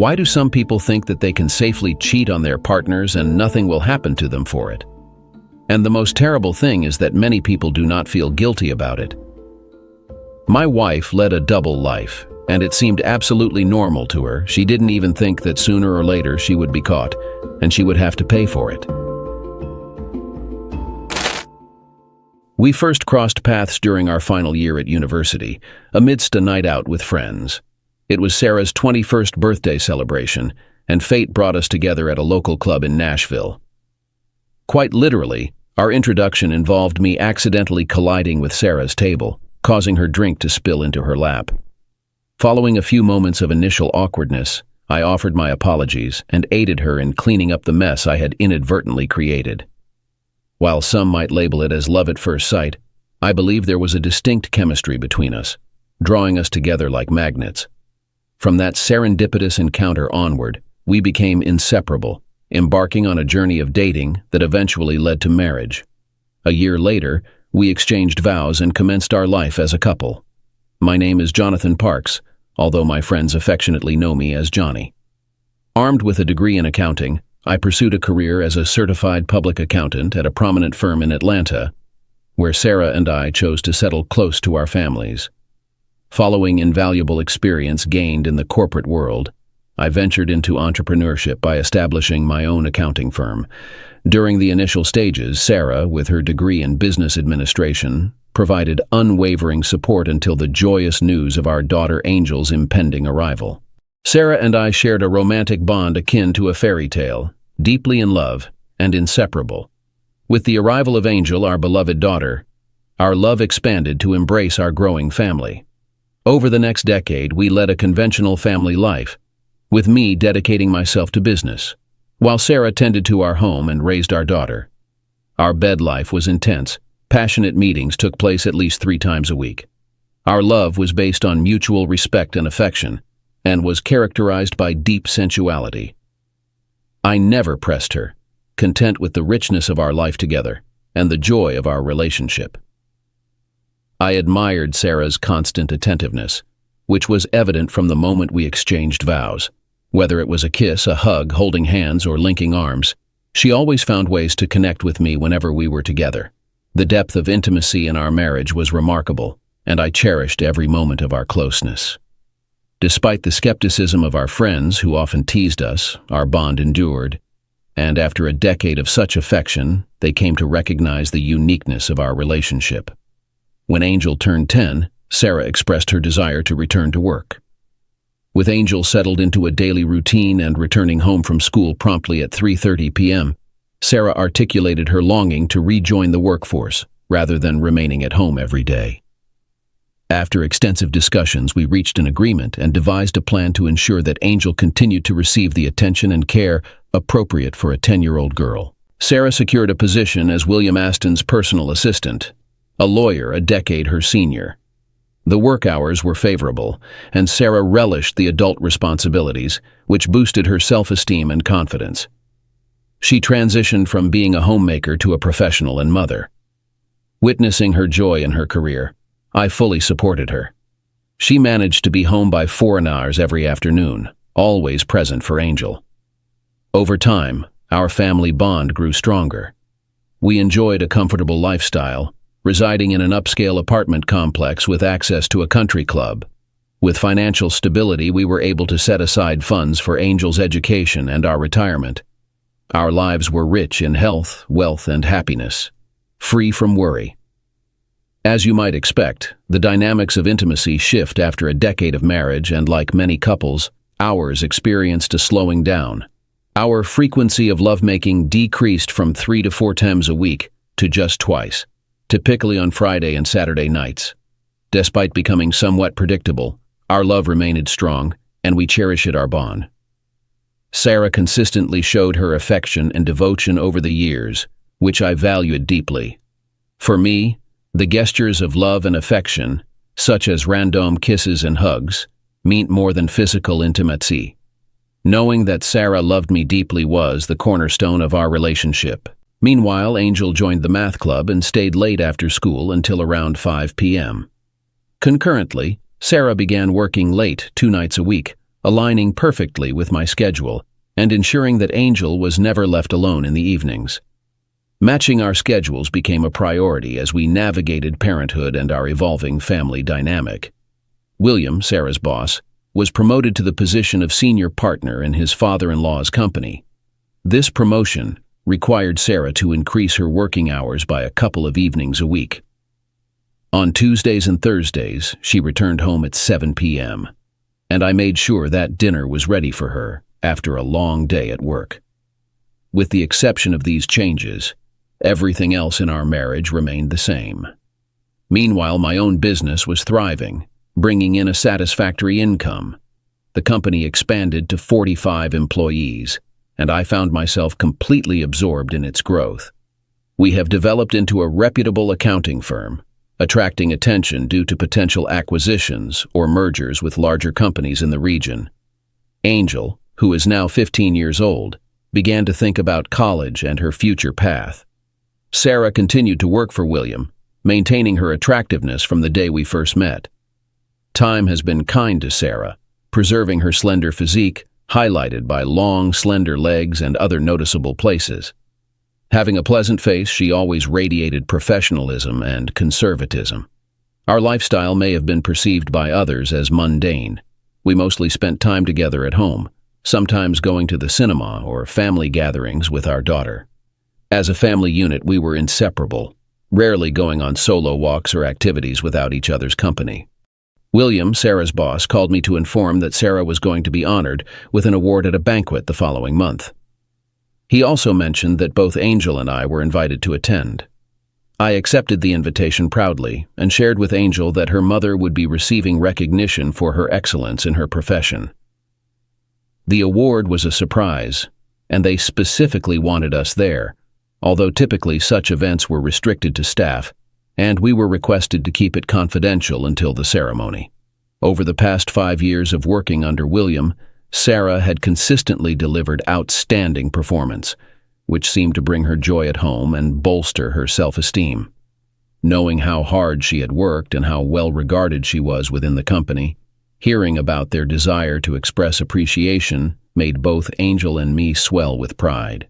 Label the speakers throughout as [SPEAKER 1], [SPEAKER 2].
[SPEAKER 1] Why do some people think that they can safely cheat on their partners and nothing will happen to them for it? And the most terrible thing is that many people do not feel guilty about it. My wife led a double life, and it seemed absolutely normal to her. She didn't even think that sooner or later she would be caught, and she would have to pay for it. We first crossed paths during our final year at university, amidst a night out with friends. It was Sarah's 21st birthday celebration, and fate brought us together at a local club in Nashville. Quite literally, our introduction involved me accidentally colliding with Sarah's table, causing her drink to spill into her lap. Following a few moments of initial awkwardness, I offered my apologies and aided her in cleaning up the mess I had inadvertently created. While some might label it as love at first sight, I believe there was a distinct chemistry between us, drawing us together like magnets. From that serendipitous encounter onward, we became inseparable, embarking on a journey of dating that eventually led to marriage. A year later, we exchanged vows and commenced our life as a couple. My name is Jonathan Parks, although my friends affectionately know me as Johnny. Armed with a degree in accounting, I pursued a career as a certified public accountant at a prominent firm in Atlanta, where Sarah and I chose to settle close to our families. Following invaluable experience gained in the corporate world, I ventured into entrepreneurship by establishing my own accounting firm. During the initial stages, Sarah, with her degree in business administration, provided unwavering support until the joyous news of our daughter Angel's impending arrival. Sarah and I shared a romantic bond akin to a fairy tale, deeply in love and inseparable. With the arrival of Angel, our beloved daughter, our love expanded to embrace our growing family. Over the next decade, we led a conventional family life, with me dedicating myself to business, while Sarah tended to our home and raised our daughter. Our bed life was intense. Passionate meetings took place at least 3 times a week. Our love was based on mutual respect and affection, and was characterized by deep sensuality. I never pressed her, content with the richness of our life together and the joy of our relationship. I admired Sarah's constant attentiveness, which was evident from the moment we exchanged vows. Whether it was a kiss, a hug, holding hands, or linking arms, she always found ways to connect with me whenever we were together. The depth of intimacy in our marriage was remarkable, and I cherished every moment of our closeness. Despite the skepticism of our friends who often teased us, our bond endured, and after a decade of such affection, they came to recognize the uniqueness of our relationship. When Angel turned 10, Sarah expressed her desire to return to work. With Angel settled into a daily routine and returning home from school promptly at 3:30 p.m., Sarah articulated her longing to rejoin the workforce rather than remaining at home every day. After extensive discussions, we reached an agreement and devised a plan to ensure that Angel continued to receive the attention and care appropriate for a 10-year-old girl. Sarah secured a position as William Aston's personal assistant, a lawyer a decade her senior. The work hours were favorable, and Sarah relished the adult responsibilities, which boosted her self-esteem and confidence. She transitioned from being a homemaker to a professional and mother. Witnessing her joy in her career, I fully supported her. She managed to be home by 4 hours every afternoon, always present for Angel. Over time, our family bond grew stronger. We enjoyed a comfortable lifestyle, residing in an upscale apartment complex with access to a country club. With financial stability, we were able to set aside funds for Angel's education and our retirement. Our lives were rich in health, wealth, and happiness, free from worry. As you might expect, the dynamics of intimacy shift after a decade of marriage, and like many couples, ours experienced a slowing down. Our frequency of lovemaking decreased from 3 to 4 times a week to just twice, typically on Friday and Saturday nights. Despite becoming somewhat predictable, our love remained strong, and we cherished our bond. Sarah consistently showed her affection and devotion over the years, which I valued deeply. For me, the gestures of love and affection, such as random kisses and hugs, meant more than physical intimacy. Knowing that Sarah loved me deeply was the cornerstone of our relationship. Meanwhile, Angel joined the math club and stayed late after school until around 5 p.m. Concurrently, Sarah began working late 2 nights a week, aligning perfectly with my schedule and ensuring that Angel was never left alone in the evenings. Matching our schedules became a priority as we navigated parenthood and our evolving family dynamic. William, Sarah's boss, was promoted to the position of senior partner in his father-in-law's company. This promotion required Sarah to increase her working hours by a couple of evenings a week. On Tuesdays and Thursdays, she returned home at 7 p.m., and I made sure that dinner was ready for her after a long day at work. With the exception of these changes, everything else in our marriage remained the same. Meanwhile, my own business was thriving, bringing in a satisfactory income. The company expanded to 45 employees, and I found myself completely absorbed in its growth. We have developed into a reputable accounting firm, attracting attention due to potential acquisitions or mergers with larger companies in the region. Angel, who is now 15 years old, began to think about college and her future path. Sarah continued to work for William, maintaining her attractiveness from the day we first met. Time has been kind to Sarah, preserving her slender physique, highlighted by long, slender legs and other noticeable places. Having a pleasant face, she always radiated professionalism and conservatism. Our lifestyle may have been perceived by others as mundane. We mostly spent time together at home, sometimes going to the cinema or family gatherings with our daughter. As a family unit, we were inseparable, rarely going on solo walks or activities without each other's company. William, Sarah's boss, called me to inform that Sarah was going to be honored with an award at a banquet the following month. He also mentioned that both Angel and I were invited to attend. I accepted the invitation proudly and shared with Angel that her mother would be receiving recognition for her excellence in her profession. The award was a surprise, and they specifically wanted us there, although typically such events were restricted to staff, and we were requested to keep it confidential until the ceremony. Over the past 5 years of working under William, Sarah had consistently delivered outstanding performance, which seemed to bring her joy at home and bolster her self-esteem. Knowing how hard she had worked and how well regarded she was within the company, hearing about their desire to express appreciation made both Angel and me swell with pride.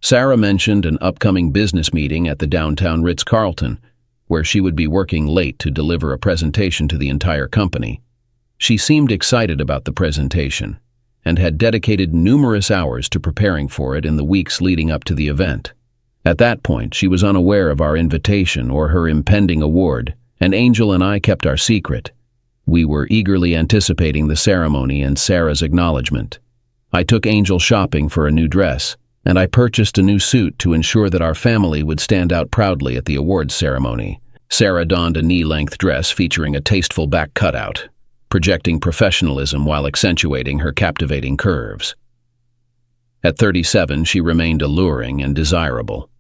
[SPEAKER 1] Sarah mentioned an upcoming business meeting at the downtown Ritz-Carlton, where she would be working late to deliver a presentation to the entire company. She seemed excited about the presentation and had dedicated numerous hours to preparing for it in the weeks leading up to the event. At that point, she was unaware of our invitation or her impending award, and Angel and I kept our secret. We were eagerly anticipating the ceremony and Sarah's acknowledgement. I took Angel shopping for a new dress, and I purchased a new suit to ensure that our family would stand out proudly at the awards ceremony. Sarah donned a knee-length dress featuring a tasteful back cutout, projecting professionalism while accentuating her captivating curves. At 37, she remained alluring and desirable.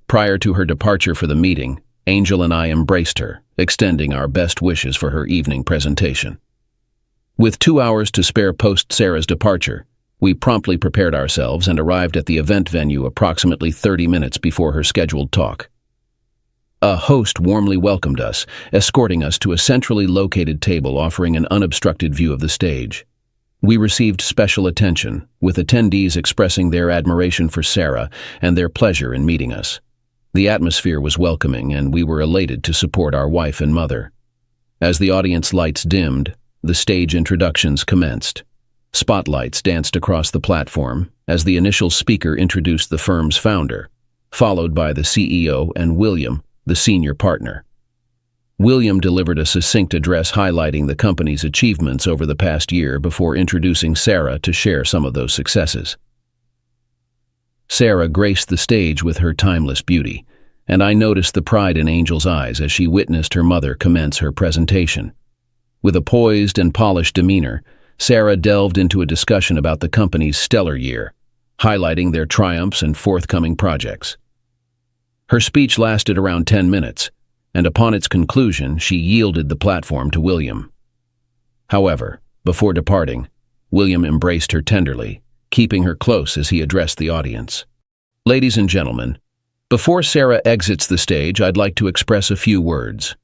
[SPEAKER 1] Prior to her departure for the meeting, Angel and I embraced her, extending our best wishes for her evening presentation. With 2 hours to spare post Sarah's departure, we promptly prepared ourselves and arrived at the event venue approximately 30 minutes before her scheduled talk. A host warmly welcomed us, escorting us to a centrally located table offering an unobstructed view of the stage. We received special attention, with attendees expressing their admiration for Sarah and their pleasure in meeting us. The atmosphere was welcoming, and we were elated to support our wife and mother. As the audience lights dimmed, the stage introductions commenced. Spotlights danced across the platform as the initial speaker introduced the firm's founder, followed by the CEO and William, the senior partner. William delivered a succinct address highlighting the company's achievements over the past year before introducing Sarah to share some of those successes. Sarah graced the stage with her timeless beauty, and I noticed the pride in Angel's eyes as she witnessed her mother commence her presentation. With a poised and polished demeanor, Sarah delved into a discussion about the company's stellar year, highlighting their triumphs and forthcoming projects. Her speech lasted around 10 minutes, and upon its conclusion, she yielded the platform to William. However, before departing, William embraced her tenderly, keeping her close as he addressed the audience. Ladies and gentlemen, before Sarah exits the stage, I'd like to express a few words.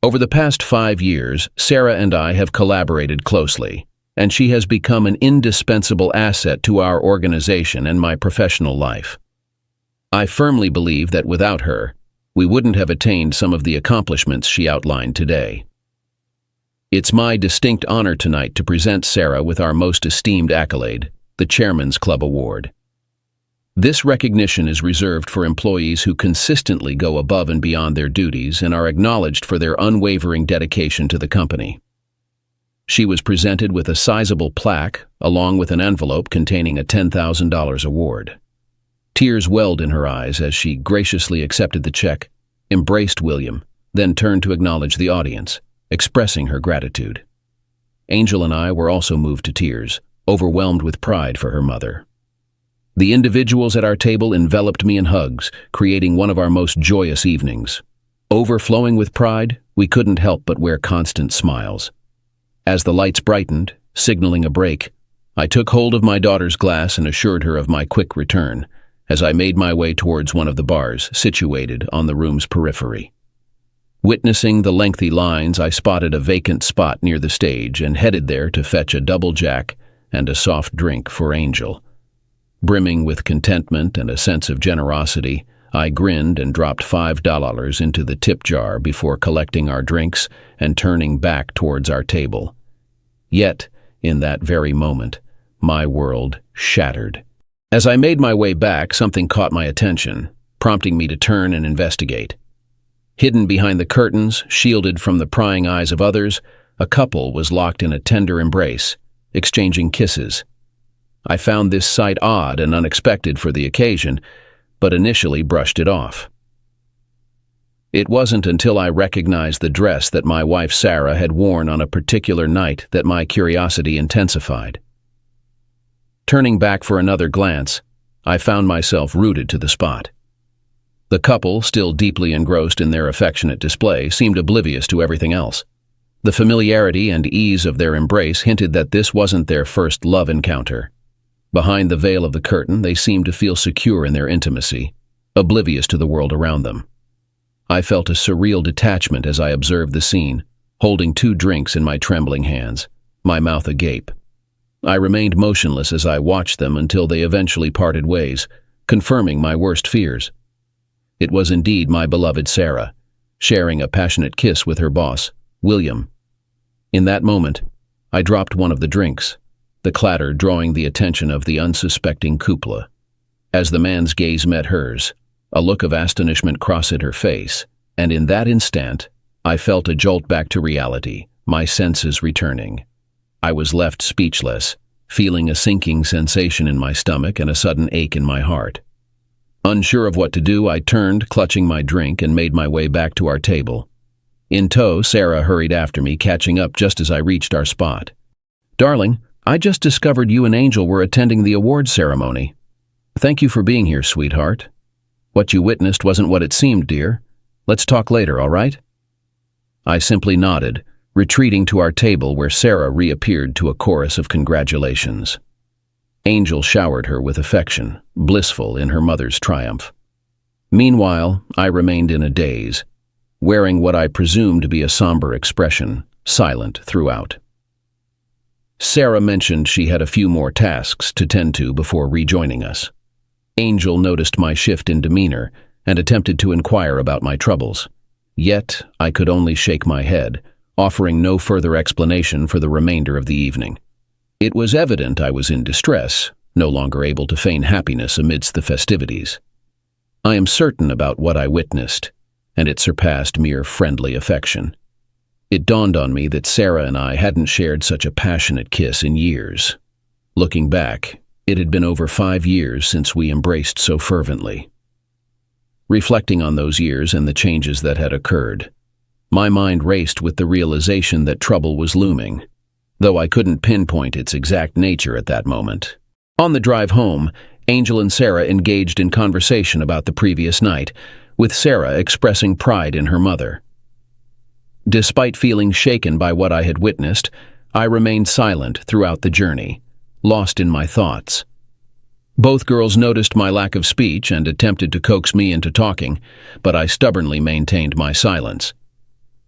[SPEAKER 1] Over the past 5 years, Sarah and I have collaborated closely, and she has become an indispensable asset to our organization and my professional life. I firmly believe that without her, we wouldn't have attained some of the accomplishments she outlined today. It's my distinct honor tonight to present Sarah with our most esteemed accolade, the Chairman's Club Award. This recognition is reserved for employees who consistently go above and beyond their duties and are acknowledged for their unwavering dedication to the company. She was presented with a sizable plaque, along with an envelope containing a $10,000 award. Tears welled in her eyes as she graciously accepted the check, embraced William, then turned to acknowledge the audience, expressing her gratitude. Angel and I were also moved to tears, overwhelmed with pride for her mother. The individuals at our table enveloped me in hugs, creating one of our most joyous evenings. Overflowing with pride, we couldn't help but wear constant smiles. As the lights brightened, signaling a break, I took hold of my daughter's glass and assured her of my quick return, as I made my way towards one of the bars situated on the room's periphery. Witnessing the lengthy lines, I spotted a vacant spot near the stage and headed there to fetch a double jack and a soft drink for Angel. Brimming with contentment and a sense of generosity, I grinned and dropped $5 into the tip jar before collecting our drinks and turning back towards our table. Yet, in that very moment, my world shattered. As I made my way back, something caught my attention, prompting me to turn and investigate. Hidden behind the curtains, shielded from the prying eyes of others, a couple was locked in a tender embrace, exchanging kisses. I found this sight odd and unexpected for the occasion, but initially brushed it off. It wasn't until I recognized the dress that my wife Sarah had worn on a particular night that my curiosity intensified. Turning back for another glance, I found myself rooted to the spot. The couple, still deeply engrossed in their affectionate display, seemed oblivious to everything else. The familiarity and ease of their embrace hinted that this wasn't their first love encounter. Behind the veil of the curtain, they seemed to feel secure in their intimacy, oblivious to the world around them. I felt a surreal detachment as I observed the scene, holding 2 drinks in my trembling hands, my mouth agape. I remained motionless as I watched them until they eventually parted ways, confirming my worst fears. It was indeed my beloved Sarah, sharing a passionate kiss with her boss, William. In that moment, I dropped one of the drinks, the clatter drawing the attention of the unsuspecting cupola. As the man's gaze met hers, a look of astonishment crossed her face, and in that instant, I felt a jolt back to reality, my senses returning. I was left speechless, feeling a sinking sensation in my stomach and a sudden ache in my heart. Unsure of what to do, I turned, clutching my drink, and made my way back to our table. In tow, Sarah hurried after me, catching up just as I reached our spot. "Darling, I just discovered you and Angel were attending the awards ceremony. Thank you for being here, sweetheart. What you witnessed wasn't what it seemed, dear. Let's talk later, all right?" I simply nodded, retreating to our table where Sarah reappeared to a chorus of congratulations. Angel showered her with affection, blissful in her mother's triumph. Meanwhile, I remained in a daze, wearing what I presumed to be a somber expression, silent throughout. Sarah mentioned she had a few more tasks to tend to before rejoining us. Angel noticed my shift in demeanor and attempted to inquire about my troubles. Yet, I could only shake my head, offering no further explanation for the remainder of the evening. It was evident I was in distress, no longer able to feign happiness amidst the festivities. I am certain about what I witnessed, and it surpassed mere friendly affection. It dawned on me that Sarah and I hadn't shared such a passionate kiss in years. Looking back, it had been over 5 years since we embraced so fervently. Reflecting on those years and the changes that had occurred, my mind raced with the realization that trouble was looming, though I couldn't pinpoint its exact nature at that moment. On the drive home, Angel and Sarah engaged in conversation about the previous night, with Sarah expressing pride in her mother. Despite feeling shaken by what I had witnessed, I remained silent throughout the journey, lost in my thoughts. Both girls noticed my lack of speech and attempted to coax me into talking, but I stubbornly maintained my silence.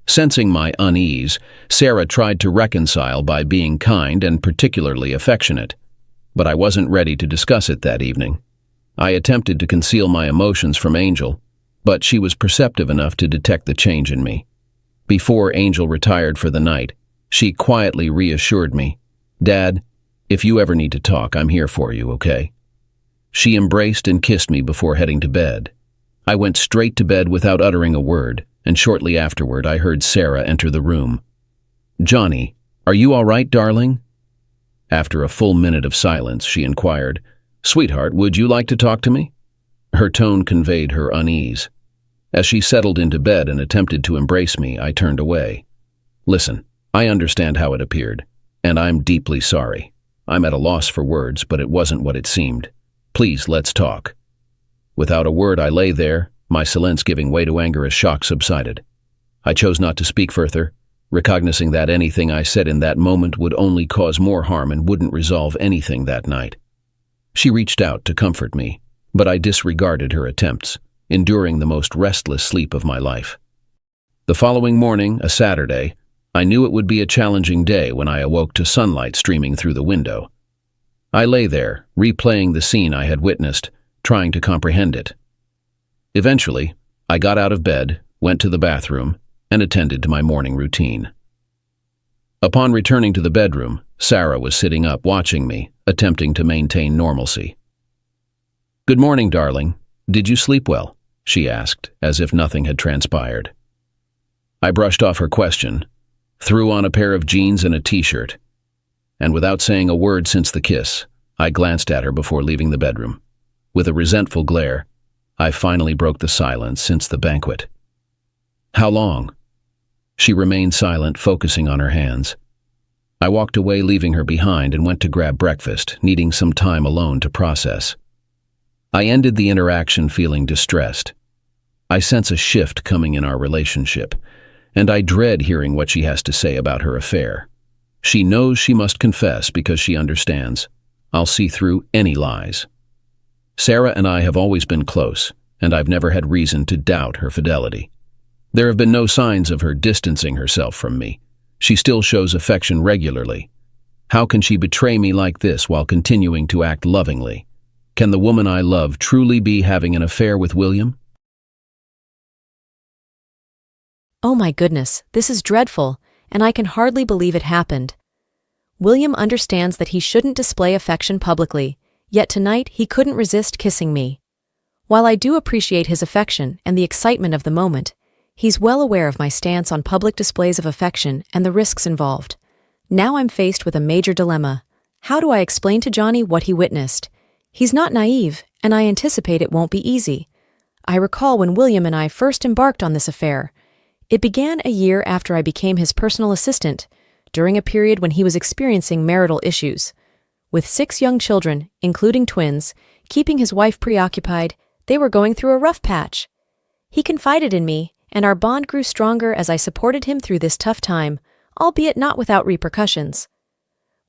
[SPEAKER 1] Sensing my unease, Sarah tried to reconcile by being kind and particularly affectionate. But I wasn't ready to discuss it that evening. I attempted to conceal my emotions from Angel, but she was perceptive enough to detect the change in me. Before Angel retired for the night, she quietly reassured me, "Dad, if you ever need to talk, I'm here for you, okay?" She embraced and kissed me before heading to bed. I went straight to bed without uttering a word, and shortly afterward I heard Sarah enter the room. "Johnny, are you all right, darling?" After a full minute of silence, she inquired, "Sweetheart, would you like to talk to me?" Her tone conveyed her unease. As she settled into bed and attempted to embrace me, I turned away. "Listen, I understand how it appeared, and I'm deeply sorry. I'm at a loss for words, but it wasn't what it seemed. Please, let's talk." Without a word, I lay there, my silence giving way to anger as shock subsided. I chose not to speak further, recognizing that anything I said in that moment would only cause more harm and wouldn't resolve anything that night. She reached out to comfort me, but I disregarded her attempts, enduring the most restless sleep of my life. The following morning, a Saturday, I knew it would be a challenging day when I awoke to sunlight streaming through the window. I lay there, replaying the scene I had witnessed, trying to comprehend it. Eventually, I got out of bed, went to the bathroom, and attended to my morning routine. Upon returning to the bedroom, Sarah was sitting up watching me, attempting to maintain normalcy. "Good morning, darling. Did you sleep well?" she asked, as if nothing had transpired. I brushed off her question, threw on a pair of jeans and a t-shirt, and without saying a word since the kiss, I glanced at her before leaving the bedroom. With a resentful glare, I finally broke the silence since the banquet. "How long?" She remained silent, focusing on her hands. I walked away, leaving her behind, and went to grab breakfast, needing some time alone to process. I ended the interaction feeling distressed. I sense a shift coming in our relationship, and I dread hearing what she has to say about her affair. She knows she must confess because she understands. I'll see through any lies. Sarah and I have always been close, and I've never had reason to doubt her fidelity. There have been no signs of her distancing herself from me. She still shows affection regularly. How can she betray me like this while continuing to act lovingly? Can the woman I love truly be having an affair with William?
[SPEAKER 2] Oh my goodness, this is dreadful, and I can hardly believe it happened. William understands that he shouldn't display affection publicly, yet tonight he couldn't resist kissing me. While I do appreciate his affection and the excitement of the moment, he's well aware of my stance on public displays of affection and the risks involved. Now I'm faced with a major dilemma. How do I explain to Johnny what he witnessed? He's not naive, and I anticipate it won't be easy. I recall when William and I first embarked on this affair. It began a year after I became his personal assistant, during a period when he was experiencing marital issues. With 6 young children, including twins, keeping his wife preoccupied, they were going through a rough patch. He confided in me, and our bond grew stronger as I supported him through this tough time, albeit not without repercussions.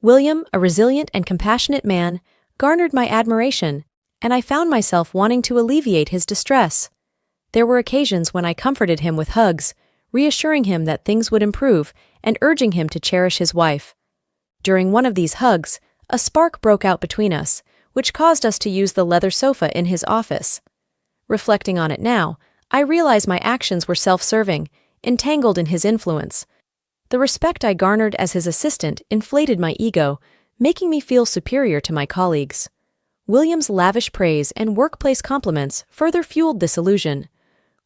[SPEAKER 2] William, a resilient and compassionate man, garnered my admiration, and I found myself wanting to alleviate his distress. There were occasions when I comforted him with hugs, reassuring him that things would improve and urging him to cherish his wife. During one of these hugs, a spark broke out between us, which caused us to use the leather sofa in his office. Reflecting on it now, I realize my actions were self-serving, entangled in his influence. The respect I garnered as his assistant inflated my ego, making me feel superior to my colleagues. William's lavish praise and workplace compliments further fueled this illusion.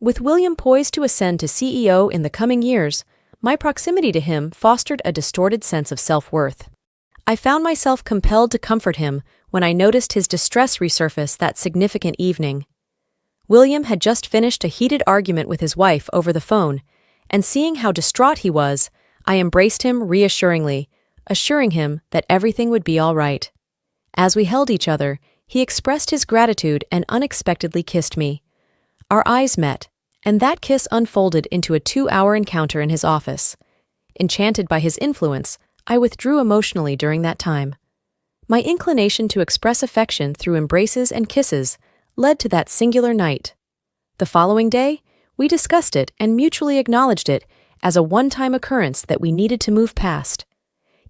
[SPEAKER 2] With William poised to ascend to CEO in the coming years, my proximity to him fostered a distorted sense of self-worth. I found myself compelled to comfort him when I noticed his distress resurface that significant evening. William had just finished a heated argument with his wife over the phone, and seeing how distraught he was, I embraced him reassuringly, assuring him that everything would be all right. As we held each other, he expressed his gratitude and unexpectedly kissed me. Our eyes met, and that kiss unfolded into a 2-hour encounter in his office. Enchanted by his influence, I withdrew emotionally during that time. My inclination to express affection through embraces and kisses led to that singular night. The following day, we discussed it and mutually acknowledged it as a one-time occurrence that we needed to move past.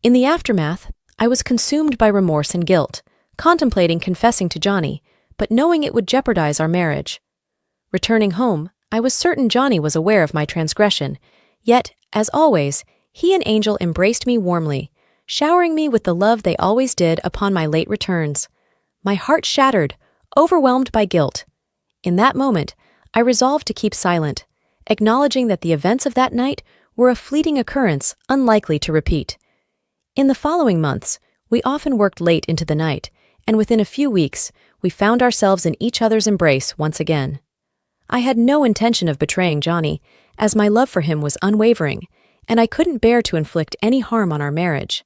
[SPEAKER 2] In the aftermath, I was consumed by remorse and guilt, contemplating confessing to Johnny, but knowing it would jeopardize our marriage. Returning home, I was certain Johnny was aware of my transgression, yet, as always, he and Angel embraced me warmly, showering me with the love they always did upon my late returns. My heart shattered, overwhelmed by guilt. In that moment, I resolved to keep silent, acknowledging that the events of that night were a fleeting occurrence unlikely to repeat. In the following months, we often worked late into the night, and within a few weeks, we found ourselves in each other's embrace once again. I had no intention of betraying Johnny, as my love for him was unwavering, and I couldn't bear to inflict any harm on our marriage.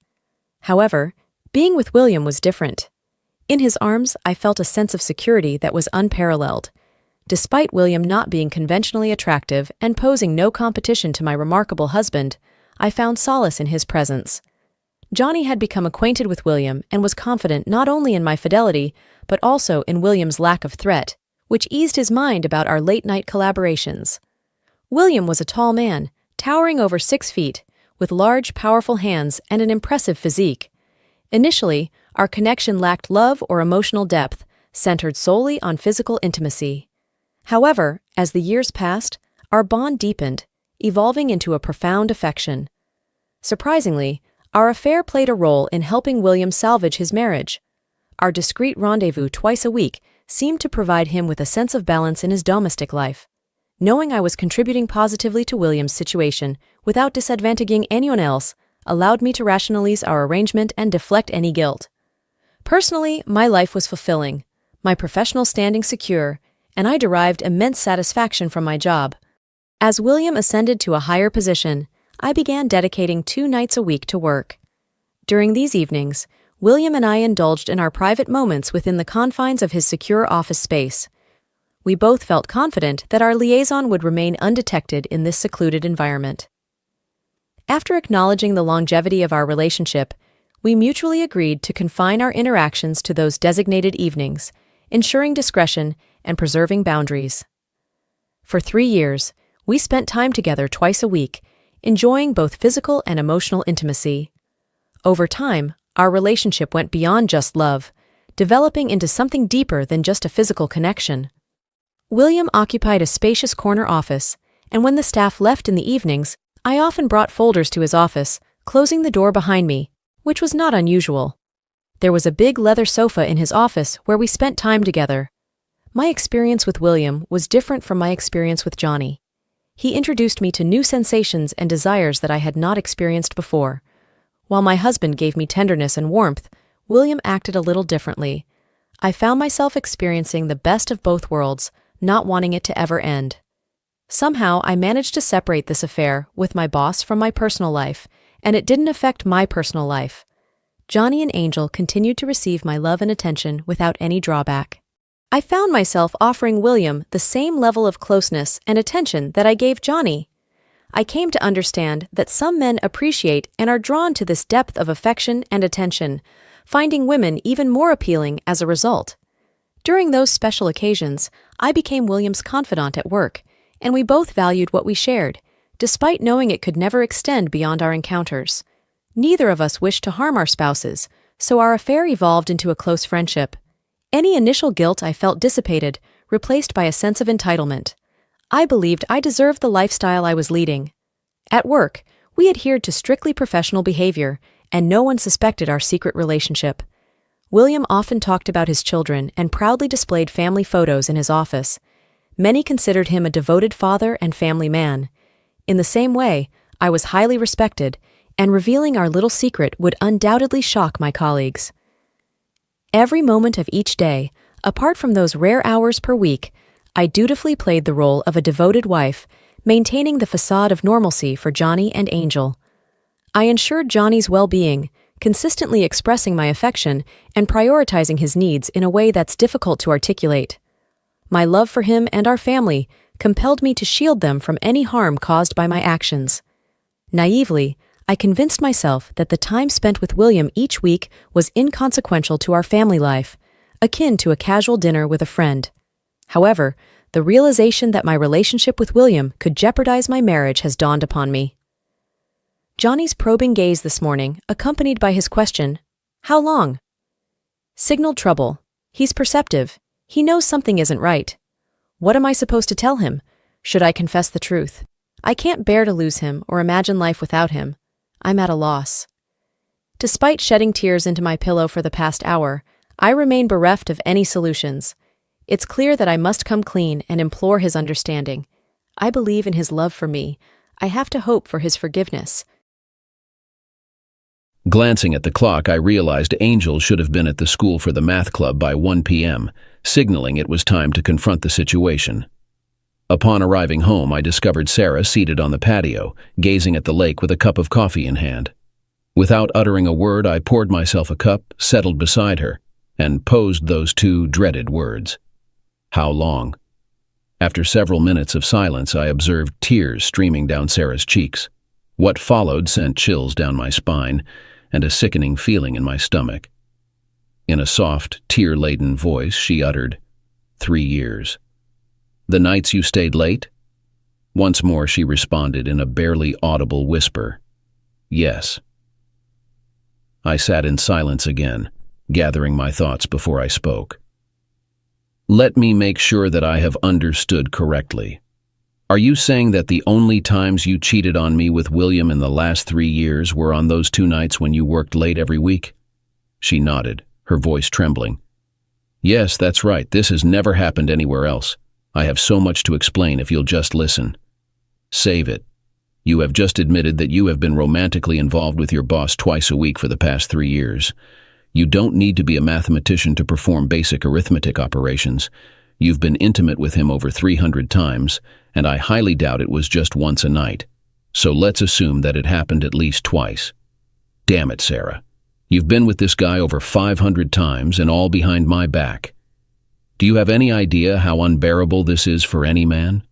[SPEAKER 2] However, being with William was different. In his arms, I felt a sense of security that was unparalleled. Despite William not being conventionally attractive and posing no competition to my remarkable husband, I found solace in his presence. Johnny had become acquainted with William and was confident not only in my fidelity, but also in William's lack of threat, which eased his mind about our late-night collaborations. William was a tall man, towering over 6 feet, with large, powerful hands and an impressive physique. Initially, our connection lacked love or emotional depth, centered solely on physical intimacy. However, as the years passed, our bond deepened, evolving into a profound affection. Surprisingly, our affair played a role in helping William salvage his marriage. Our discreet rendezvous twice a week seemed to provide him with a sense of balance in his domestic life. Knowing I was contributing positively to William's situation without disadvantaging anyone else allowed me to rationalize our arrangement and deflect any guilt. Personally, my life was fulfilling, my professional standing secure, and I derived immense satisfaction from my job. As William ascended to a higher position, I began dedicating 2 nights a week to work. During these evenings, William and I indulged in our private moments within the confines of his secure office space. We both felt confident that our liaison would remain undetected in this secluded environment. After acknowledging the longevity of our relationship, we mutually agreed to confine our interactions to those designated evenings, ensuring discretion and preserving boundaries. For 3 years, we spent time together twice a week, enjoying both physical and emotional intimacy. Over time, our relationship went beyond just love, developing into something deeper than just a physical connection. William occupied a spacious corner office, and when the staff left in the evenings, I often brought folders to his office, closing the door behind me, which was not unusual. There was a big leather sofa in his office where we spent time together. My experience with William was different from my experience with Johnny. He introduced me to new sensations and desires that I had not experienced before. While my husband gave me tenderness and warmth, William acted a little differently. I found myself experiencing the best of both worlds, not wanting it to ever end. Somehow, I managed to separate this affair with my boss from my personal life, and it didn't affect my personal life. Johnny and Angel continued to receive my love and attention without any drawback. I found myself offering William the same level of closeness and attention that I gave Johnny. I came to understand that some men appreciate and are drawn to this depth of affection and attention, finding women even more appealing as a result. During those special occasions, I became William's confidant at work, and we both valued what we shared, despite knowing it could never extend beyond our encounters. Neither of us wished to harm our spouses, so our affair evolved into a close friendship. Any initial guilt I felt dissipated, replaced by a sense of entitlement. I believed I deserved the lifestyle I was leading. At work, we adhered to strictly professional behavior, and no one suspected our secret relationship. William often talked about his children and proudly displayed family photos in his office. Many considered him a devoted father and family man. In the same way, I was highly respected, and revealing our little secret would undoubtedly shock my colleagues. Every moment of each day, apart from those rare hours per week, I dutifully played the role of a devoted wife, maintaining the facade of normalcy for Johnny and Angel. I ensured Johnny's well-being, consistently expressing my affection and prioritizing his needs in a way that's difficult to articulate. My love for him and our family compelled me to shield them from any harm caused by my actions. Naively, I convinced myself that the time spent with William each week was inconsequential to our family life, akin to a casual dinner with a friend. However, The realization that my relationship with William could jeopardize my marriage has dawned upon me. Johnny's probing gaze this morning, accompanied by his question, "How long?" signaled trouble. He's perceptive. He knows something isn't right. What am I supposed to tell him? Should I confess the truth? I can't bear to lose him or imagine life without him. I'm at a loss. Despite shedding tears into my pillow for the past hour, I remain bereft of any solutions. It's clear that I must come clean and implore his understanding. I believe in his love for me. I have to hope for his forgiveness.
[SPEAKER 1] Glancing at the clock, I realized Angel should have been at the school for the math club by 1 p.m., signaling it was time to confront the situation. Upon arriving home, I discovered Sarah seated on the patio, gazing at the lake with a cup of coffee in hand. Without uttering a word, I poured myself a cup, settled beside her, and posed those two dreaded words. How long? After several minutes of silence, I observed tears streaming down Sarah's cheeks. What followed sent chills down my spine and a sickening feeling in my stomach. In a soft, tear-laden voice, she uttered, 3 years. The nights you stayed late? Once more she responded in a barely audible whisper, yes. I sat in silence again, gathering my thoughts before I spoke. Let me make sure that I have understood correctly. Are you saying that the only times you cheated on me with William in the last 3 years were on those 2 nights when you worked late every week? She nodded, her voice trembling. Yes, that's right. This has never happened anywhere else. I have so much to explain if you'll just listen. Save it. You have just admitted that you have been romantically involved with your boss twice a week for the past 3 years. You don't need to be a mathematician to perform basic arithmetic operations. You've been intimate with him over 300 times, and I highly doubt it was just once a night. So let's assume that it happened at least twice. Damn it, Sarah. You've been with this guy over 500 times, and all behind my back. Do you have any idea how unbearable this is for any man?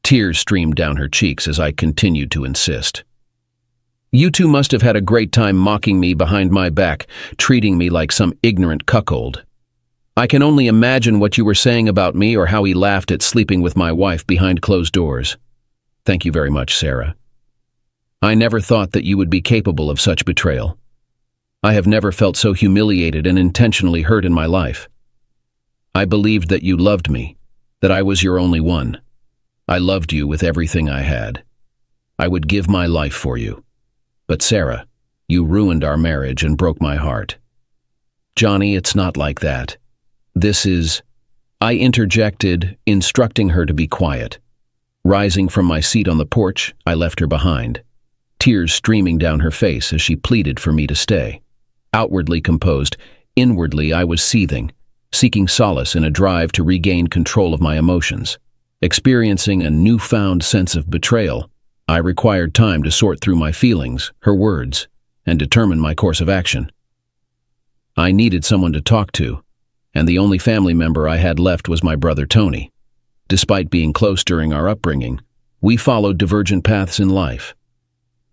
[SPEAKER 1] Tears streamed down her cheeks as I continued to insist. You two must have had a great time mocking me behind my back, treating me like some ignorant cuckold. I can only imagine what you were saying about me or how he laughed at sleeping with my wife behind closed doors. Thank you very much, Sarah. I never thought that you would be capable of such betrayal. I have never felt so humiliated and intentionally hurt in my life. I believed that you loved me, that I was your only one. I loved you with everything I had. I would give my life for you. But Sarah, you ruined our marriage and broke my heart. Johnny, it's not like that. This is... I interjected, instructing her to be quiet. Rising from my seat on the porch, I left her behind, tears streaming down her face as she pleaded for me to stay. Outwardly composed, inwardly I was seething, seeking solace in a drive to regain control of my emotions. Experiencing a newfound sense of betrayal, I required time to sort through my feelings, her words, and determine my course of action. I needed someone to talk to, and the only family member I had left was my brother Tony. Despite being close during our upbringing, we followed divergent paths in life.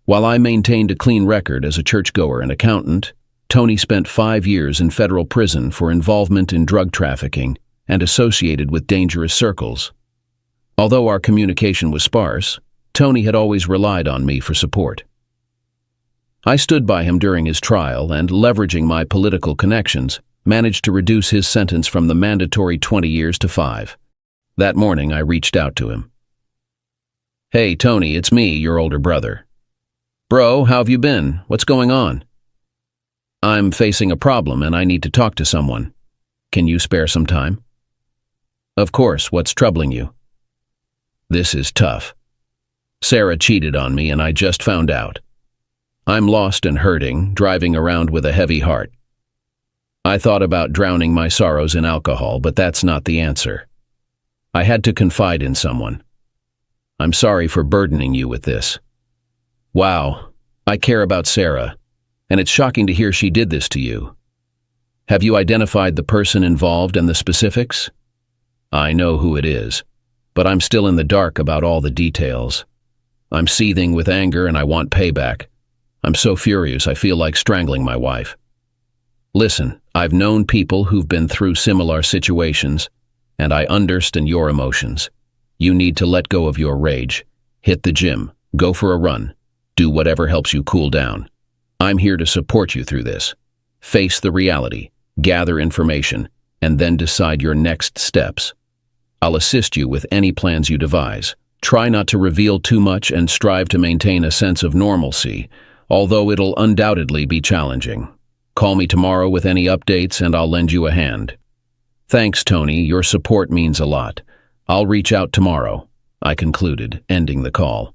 [SPEAKER 1] While I maintained a clean record as a churchgoer and accountant, Tony spent 5 years in federal prison for involvement in drug trafficking and associated with dangerous circles. Although our communication was sparse, Tony had always relied on me for support. I stood by him during his trial and, leveraging my political connections, managed to reduce his sentence from the mandatory 20 years to 5. That morning, I reached out to him. Hey, Tony, it's me, your older brother. Bro, how have you been? What's going on? I'm facing a problem and I need to talk to someone. Can you spare some time? Of course, what's troubling you? This is tough. Sarah cheated on me and I just found out. I'm lost and hurting, driving around with a heavy heart. I thought about drowning my sorrows in alcohol, but that's not the answer. I had to confide in someone. I'm sorry for burdening you with this. Wow, I care about Sarah, and it's shocking to hear she did this to you. Have you identified the person involved and the specifics? I know who it is, but I'm still in the dark about all the details. I'm seething with anger and I want payback. I'm so furious I feel like strangling my wife. Listen, I've known people who've been through similar situations, and I understand your emotions. You need to let go of your rage. Hit the gym, go for a run, do whatever helps you cool down. I'm here to support you through this. Face the reality, gather information, and then decide your next steps. I'll assist you with any plans you devise. Try not to reveal too much and strive to maintain a sense of normalcy, although it'll undoubtedly be challenging. Call me tomorrow with any updates and I'll lend you a hand. Thanks, Tony. Your support means a lot. I'll reach out tomorrow, I concluded, ending the call.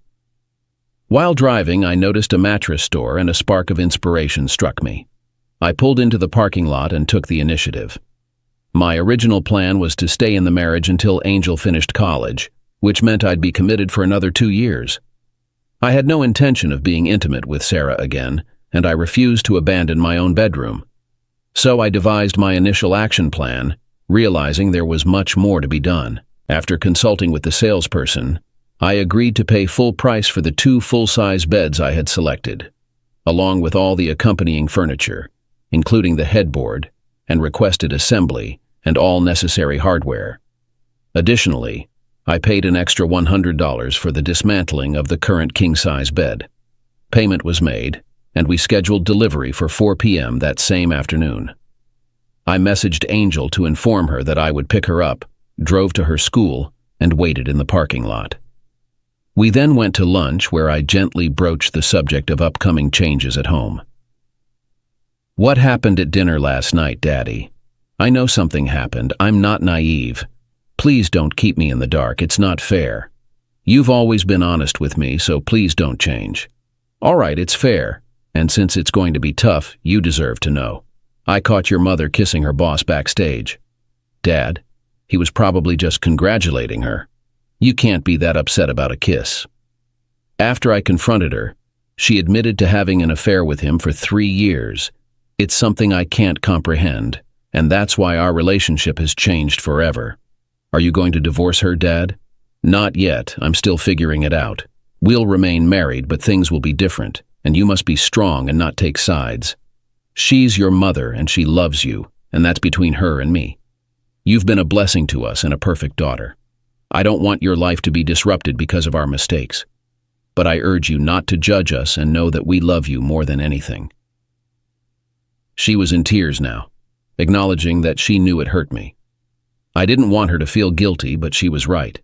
[SPEAKER 1] While driving, I noticed a mattress store and a spark of inspiration struck me. I pulled into the parking lot and took the initiative. My original plan was to stay in the marriage until Angel finished college, which meant I'd be committed for another 2 years. I had no intention of being intimate with Sarah again, and I refused to abandon my own bedroom. So I devised my initial action plan, realizing there was much more to be done. After consulting with the salesperson, I agreed to pay full price for the 2 full-size beds I had selected, along with all the accompanying furniture, including the headboard, and requested assembly and all necessary hardware. Additionally, I paid an extra $100 for the dismantling of the current king-size bed. Payment was made, and we scheduled delivery for 4 p.m. that same afternoon. I messaged Angel to inform her that I would pick her up, drove to her school, and waited in the parking lot. We then went to lunch where I gently broached the subject of upcoming changes at home. What happened at dinner last night, Daddy? I know something happened. I'm not naive. Please don't keep me in the dark. It's not fair. You've always been honest with me, so please don't change. All right, it's fair. And since it's going to be tough, you deserve to know. I caught your mother kissing her boss backstage. Dad, he was probably just congratulating her. You can't be that upset about a kiss. After I confronted her, she admitted to having an affair with him for 3 years. It's something I can't comprehend, and that's why our relationship has changed forever. Are you going to divorce her, Dad? Not yet. I'm still figuring it out. We'll remain married, but things will be different, and you must be strong and not take sides. She's your mother, and she loves you, and that's between her and me. You've been a blessing to us and a perfect daughter. I don't want your life to be disrupted because of our mistakes, but I urge you not to judge us and know that we love you more than anything. She was in tears now, acknowledging that she knew it hurt me. I didn't want her to feel guilty, but she was right.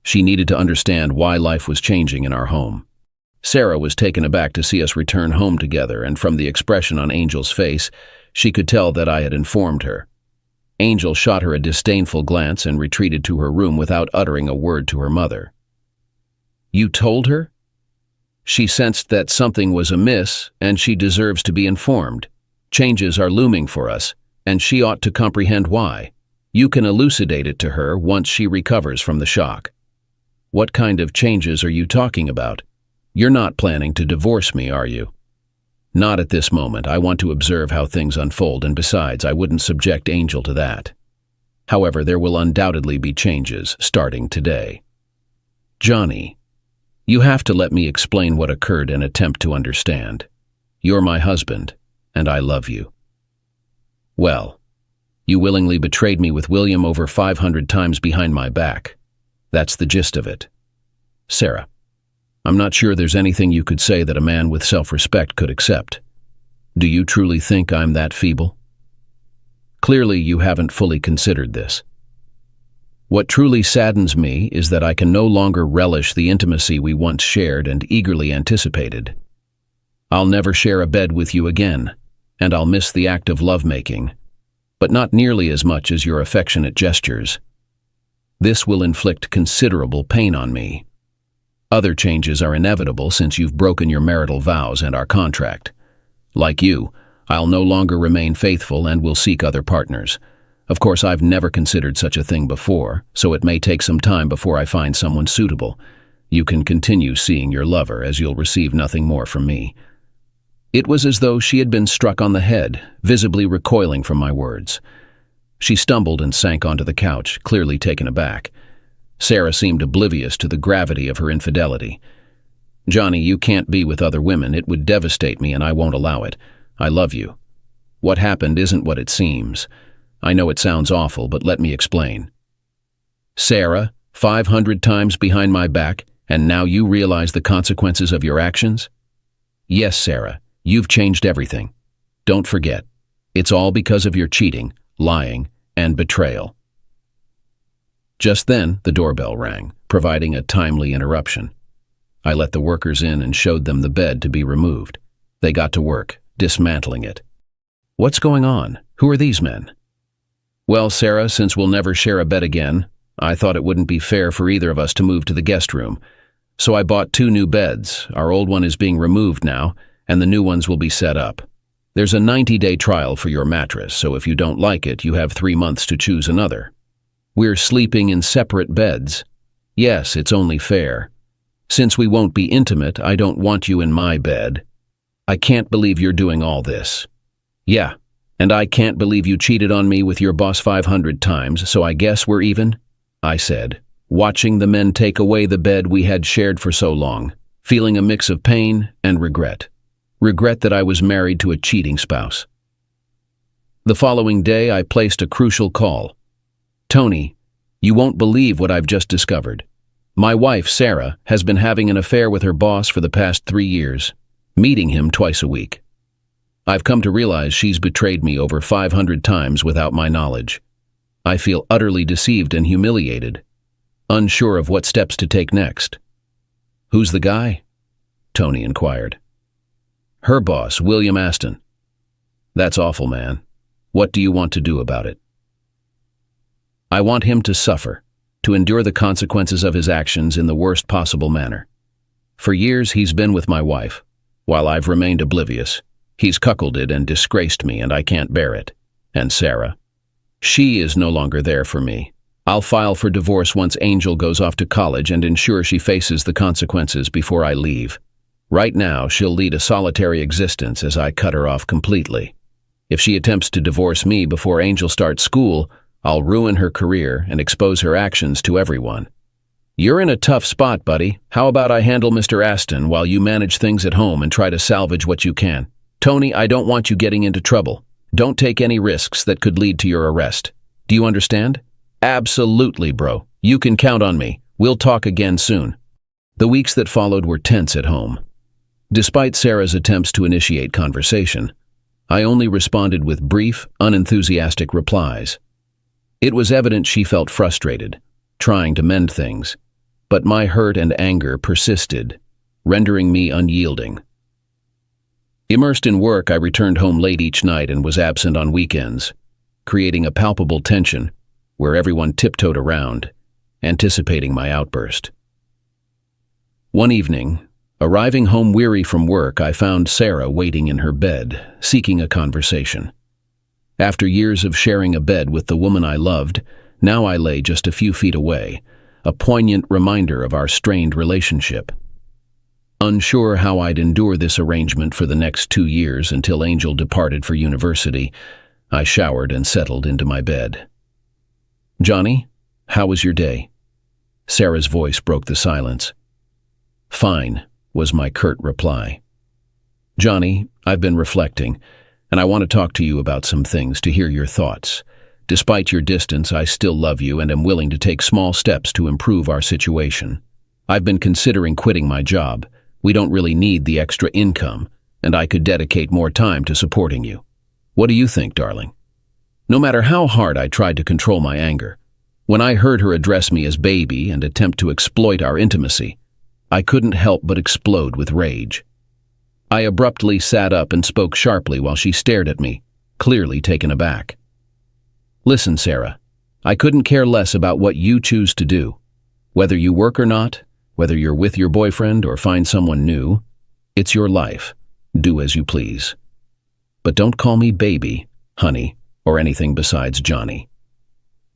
[SPEAKER 1] She needed to understand why life was changing in our home. Sarah was taken aback to see us return home together, and from the expression on Angel's face, she could tell that I had informed her. Angel shot her a disdainful glance and retreated to her room without uttering a word to her mother. You told her? She sensed that something was amiss, and she deserves to be informed. Changes are looming for us, and she ought to comprehend why. You can elucidate it to her once she recovers from the shock. What kind of changes are you talking about? You're not planning to divorce me, are you? Not at this moment. I want to observe how things unfold, and besides, I wouldn't subject Angel to that. However, there will undoubtedly be changes starting today. Johnny, you have to let me explain what occurred and attempt to understand. You're my husband, and I love you. Well, you willingly betrayed me with William over 500 times behind my back. That's the gist of it. Sarah, I'm not sure there's anything you could say that a man with self-respect could accept. Do you truly think I'm that feeble? Clearly, you haven't fully considered this. What truly saddens me is that I can no longer relish the intimacy we once shared and eagerly anticipated. I'll never share a bed with you again, and I'll miss the act of lovemaking, but not nearly as much as your affectionate gestures. This will inflict considerable pain on me. Other changes are inevitable since you've broken your marital vows and our contract. Like you, I'll no longer remain faithful and will seek other partners. Of course, I've never considered such a thing before, so it may take some time before I find someone suitable. You can continue seeing your lover, as you'll receive nothing more from me. It was as though she had been struck on the head, visibly recoiling from my words. She stumbled and sank onto the couch, clearly taken aback. Sarah seemed oblivious to the gravity of her infidelity. Johnny, you can't be with other women. It would devastate me, and I won't allow it. I love you. What happened isn't what it seems. I know it sounds awful, but let me explain. Sarah, 500 times behind my back, and now you realize the consequences of your actions? Yes, Sarah, you've changed everything. Don't forget, it's all because of your cheating, lying, and betrayal. Just then, the doorbell rang, providing a timely interruption. I let the workers in and showed them the bed to be removed. They got to work, dismantling it. What's going on? Who are these men? Well, Sarah, since we'll never share a bed again, I thought it wouldn't be fair for either of us to move to the guest room. So I bought 2 new beds. Our old one is being removed now, and the new ones will be set up. There's a 90-day trial for your mattress, so if you don't like it, you have 3 months to choose another. We're sleeping in separate beds. Yes, it's only fair. Since we won't be intimate, I don't want you in my bed. I can't believe you're doing all this. Yeah, and I can't believe you cheated on me with your boss 500 times, so I guess we're even? I said, watching the men take away the bed we had shared for so long, feeling a mix of pain and regret. Regret that I was married to a cheating spouse. The following day, I placed a crucial call. Tony, you won't believe what I've just discovered. My wife, Sarah, has been having an affair with her boss for the past 3 years, meeting him twice a week. I've come to realize she's betrayed me over 500 times without my knowledge. I feel utterly deceived and humiliated, unsure of what steps to take next. Who's the guy? Tony inquired. Her boss, William Aston. That's awful, man. What do you want to do about it? I want him to suffer, to endure the consequences of his actions in the worst possible manner. For years he's been with my wife, while I've remained oblivious. He's cuckolded and disgraced me, and I can't bear it. And Sarah? She is no longer there for me. I'll file for divorce once Angel goes off to college and ensure she faces the consequences before I leave. Right now, she'll lead a solitary existence as I cut her off completely. If she attempts to divorce me before Angel starts school, I'll ruin her career and expose her actions to everyone. You're in a tough spot, buddy. How about I handle Mr. Aston while you manage things at home and try to salvage what you can? Tony, I don't want you getting into trouble. Don't take any risks that could lead to your arrest. Do you understand? Absolutely, bro. You can count on me. We'll talk again soon. The weeks that followed were tense at home. Despite Sarah's attempts to initiate conversation, I only responded with brief, unenthusiastic replies. It was evident she felt frustrated, trying to mend things, but my hurt and anger persisted, rendering me unyielding. Immersed in work, I returned home late each night and was absent on weekends, creating a palpable tension where everyone tiptoed around, anticipating my outburst. One evening, arriving home weary from work, I found Sarah waiting in her bed, seeking a conversation. After years of sharing a bed with the woman I loved, now I lay just a few feet away, a poignant reminder of our strained relationship. Unsure how I'd endure this arrangement for the next 2 years until Angel departed for university, I showered and settled into my bed. Johnny, how was your day? Sarah's voice broke the silence. Fine, was my curt reply. Johnny, I've been reflecting, and I want to talk to you about some things, to hear your thoughts. Despite your distance, I still love you and am willing to take small steps to improve our situation. I've been considering quitting my job. We don't really need the extra income, and I could dedicate more time to supporting you. What do you think, darling? No matter how hard I tried to control my anger, when I heard her address me as baby and attempt to exploit our intimacy, I couldn't help but explode with rage. I abruptly sat up and spoke sharply while she stared at me, clearly taken aback. Listen, Sarah, I couldn't care less about what you choose to do. Whether you work or not, whether you're with your boyfriend or find someone new, it's your life. Do as you please. But don't call me baby, honey, or anything besides Johnny.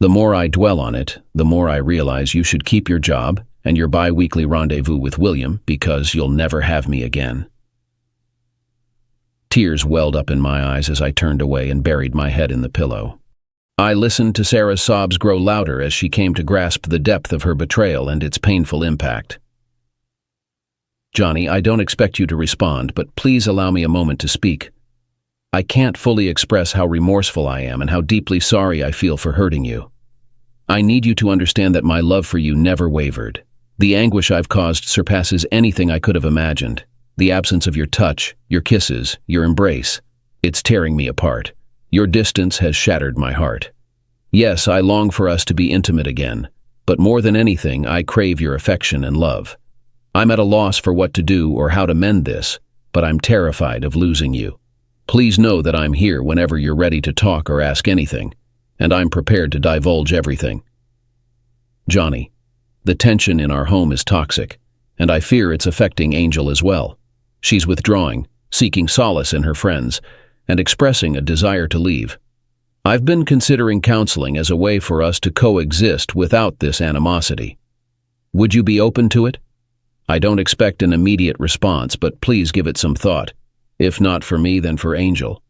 [SPEAKER 1] The more I dwell on it, the more I realize you should keep your job and your bi-weekly rendezvous with William, because you'll never have me again. Tears welled up in my eyes as I turned away and buried my head in the pillow. I listened to Sarah's sobs grow louder as she came to grasp the depth of her betrayal and its painful impact. Johnny, I don't expect you to respond, but please allow me a moment to speak. I can't fully express how remorseful I am and how deeply sorry I feel for hurting you. I need you to understand that my love for you never wavered. The anguish I've caused surpasses anything I could have imagined. The absence of your touch, your kisses, your embrace, it's tearing me apart. Your distance has shattered my heart. Yes, I long for us to be intimate again, but more than anything, I crave your affection and love. I'm at a loss for what to do or how to mend this, but I'm terrified of losing you. Please know that I'm here whenever you're ready to talk or ask anything, and I'm prepared to divulge everything. Johnny, the tension in our home is toxic, and I fear it's affecting Angel as well. She's withdrawing, seeking solace in her friends, and expressing a desire to leave. I've been considering counseling as a way for us to coexist without this animosity. Would you be open to it? I don't expect an immediate response, but please give it some thought. If not for me, then for Angel.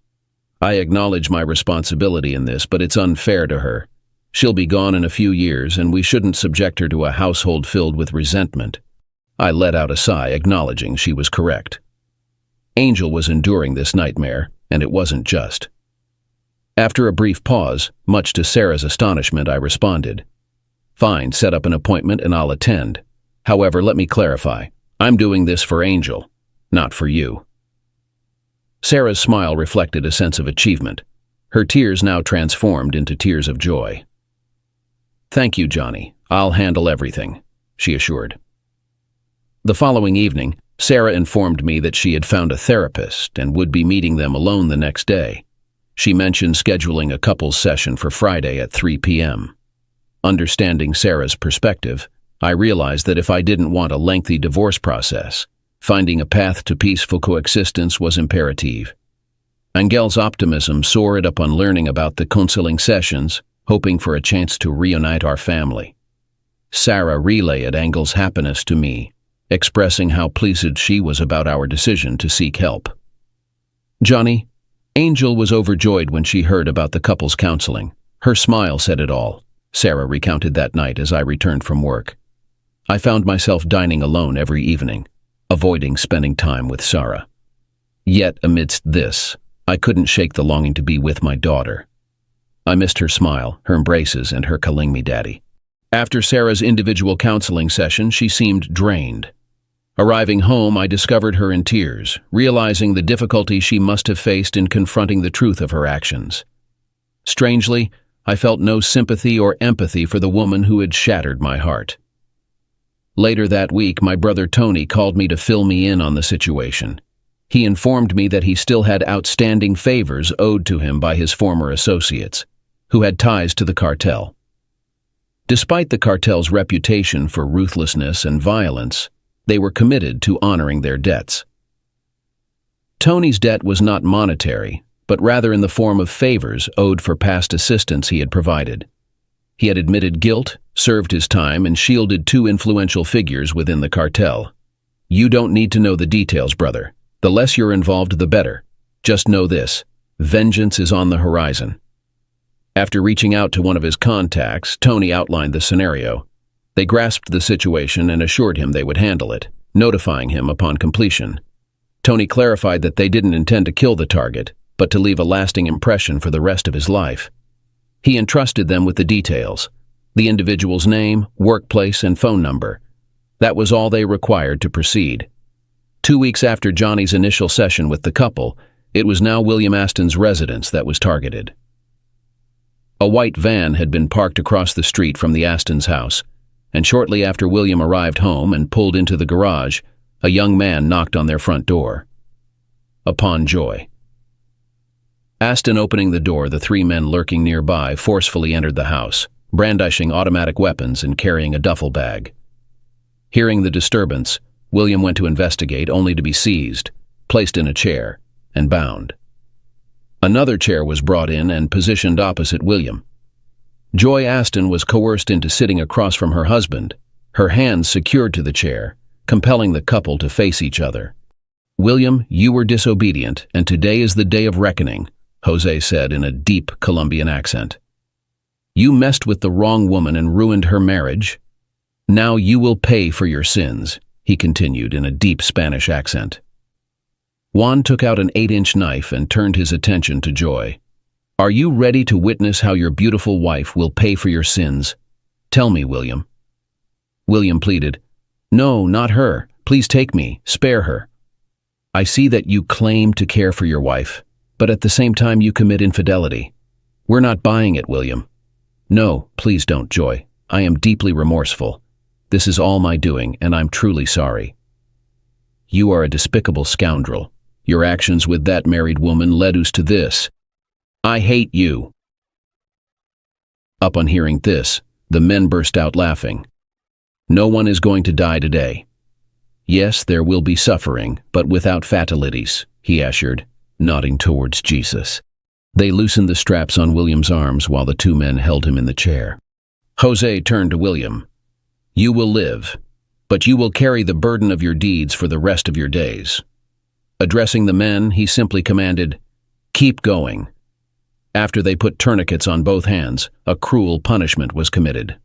[SPEAKER 1] I acknowledge my responsibility in this, but it's unfair to her. She'll be gone in a few years, and we shouldn't subject her to a household filled with resentment. I let out a sigh, acknowledging she was correct. Angel was enduring this nightmare, and it wasn't just. After a brief pause, much to Sarah's astonishment, I responded, "Fine, set up an appointment and I'll attend. However, let me clarify. I'm doing this for Angel, not for you." Sarah's smile reflected a sense of achievement. Her tears now transformed into tears of joy. "Thank you, Johnny. I'll handle everything," she assured. The following evening, Sarah informed me that she had found a therapist and would be meeting them alone the next day. She mentioned scheduling a couples session for Friday at 3 p.m. Understanding Sarah's perspective, I realized that if I didn't want a lengthy divorce process, finding a path to peaceful coexistence was imperative. Angel's optimism soared upon learning about the counseling sessions, hoping for a chance to reunite our family. Sarah relayed Angel's happiness to me, expressing how pleased she was about our decision to seek help. Johnny, Angel was overjoyed when she heard about the couple's counseling. Her smile said it all, Sarah recounted that night as I returned from work. I found myself dining alone every evening, avoiding spending time with Sarah. Yet amidst this, I couldn't shake the longing to be with my daughter. I missed her smile, her embraces, and her calling me daddy. After Sarah's individual counseling session, she seemed drained. Arriving home, I discovered her in tears, realizing the difficulty she must have faced in confronting the truth of her actions. Strangely, I felt no sympathy or empathy for the woman who had shattered my heart. Later that week, my brother Tony called me to fill me in on the situation. He informed me that he still had outstanding favors owed to him by his former associates, who had ties to the cartel. Despite the cartel's reputation for ruthlessness and violence, they were committed to honoring their debts. Tony's debt was not monetary, but rather in the form of favors owed for past assistance he had provided. He had admitted guilt, served his time, and shielded two influential figures within the cartel. "You don't need to know the details, brother. The less you're involved, the better. Just know this: vengeance is on the horizon." After reaching out to one of his contacts, Tony outlined the scenario. They grasped the situation and assured him they would handle it, notifying him upon completion. Tony clarified that they didn't intend to kill the target, but to leave a lasting impression for the rest of his life. He entrusted them with the details: the individual's name, workplace, and phone number. That was all they required to proceed. 2 weeks after Johnny's initial session with the couple, it was now William Aston's residence that was targeted. A white van had been parked across the street from the Aston's house, and shortly after William arrived home and pulled into the garage, a young man knocked on their front door. Upon joy. Aston opening the door, the three men lurking nearby forcefully entered the house, brandishing automatic weapons and carrying a duffel bag. Hearing the disturbance, William went to investigate, only to be seized, placed in a chair, and bound. Another chair was brought in and positioned opposite William. Joy Aston was coerced into sitting across from her husband, her hands secured to the chair, compelling the couple to face each other. "William, you were disobedient, and today is the day of reckoning," Jose said in a deep Colombian accent. "You messed with the wrong woman and ruined her marriage. Now you will pay for your sins," he continued in a deep Spanish accent. Juan took out an 8-inch knife and turned his attention to Joy. "Are you ready to witness how your beautiful wife will pay for your sins?" Tell me, William. William pleaded. No, not her. Please take me. Spare her. I see that you claim to care for your wife, but at the same time you commit infidelity. We're not buying it, William. No, please don't, Joy. I am deeply remorseful. This is all my doing, and I'm truly sorry. You are a despicable scoundrel. Your actions with that married woman led us to this. I hate you. Up on hearing this, the men burst out laughing. No one is going to die today. Yes, there will be suffering, but without fatalities, he assured, nodding towards Jesus. They loosened the straps on William's arms while the two men held him in the chair. Jose turned to William. You will live, but you will carry the burden of your deeds for the rest of your days. Addressing the men, he simply commanded, Keep going. After they put tourniquets on both hands, a cruel punishment was committed.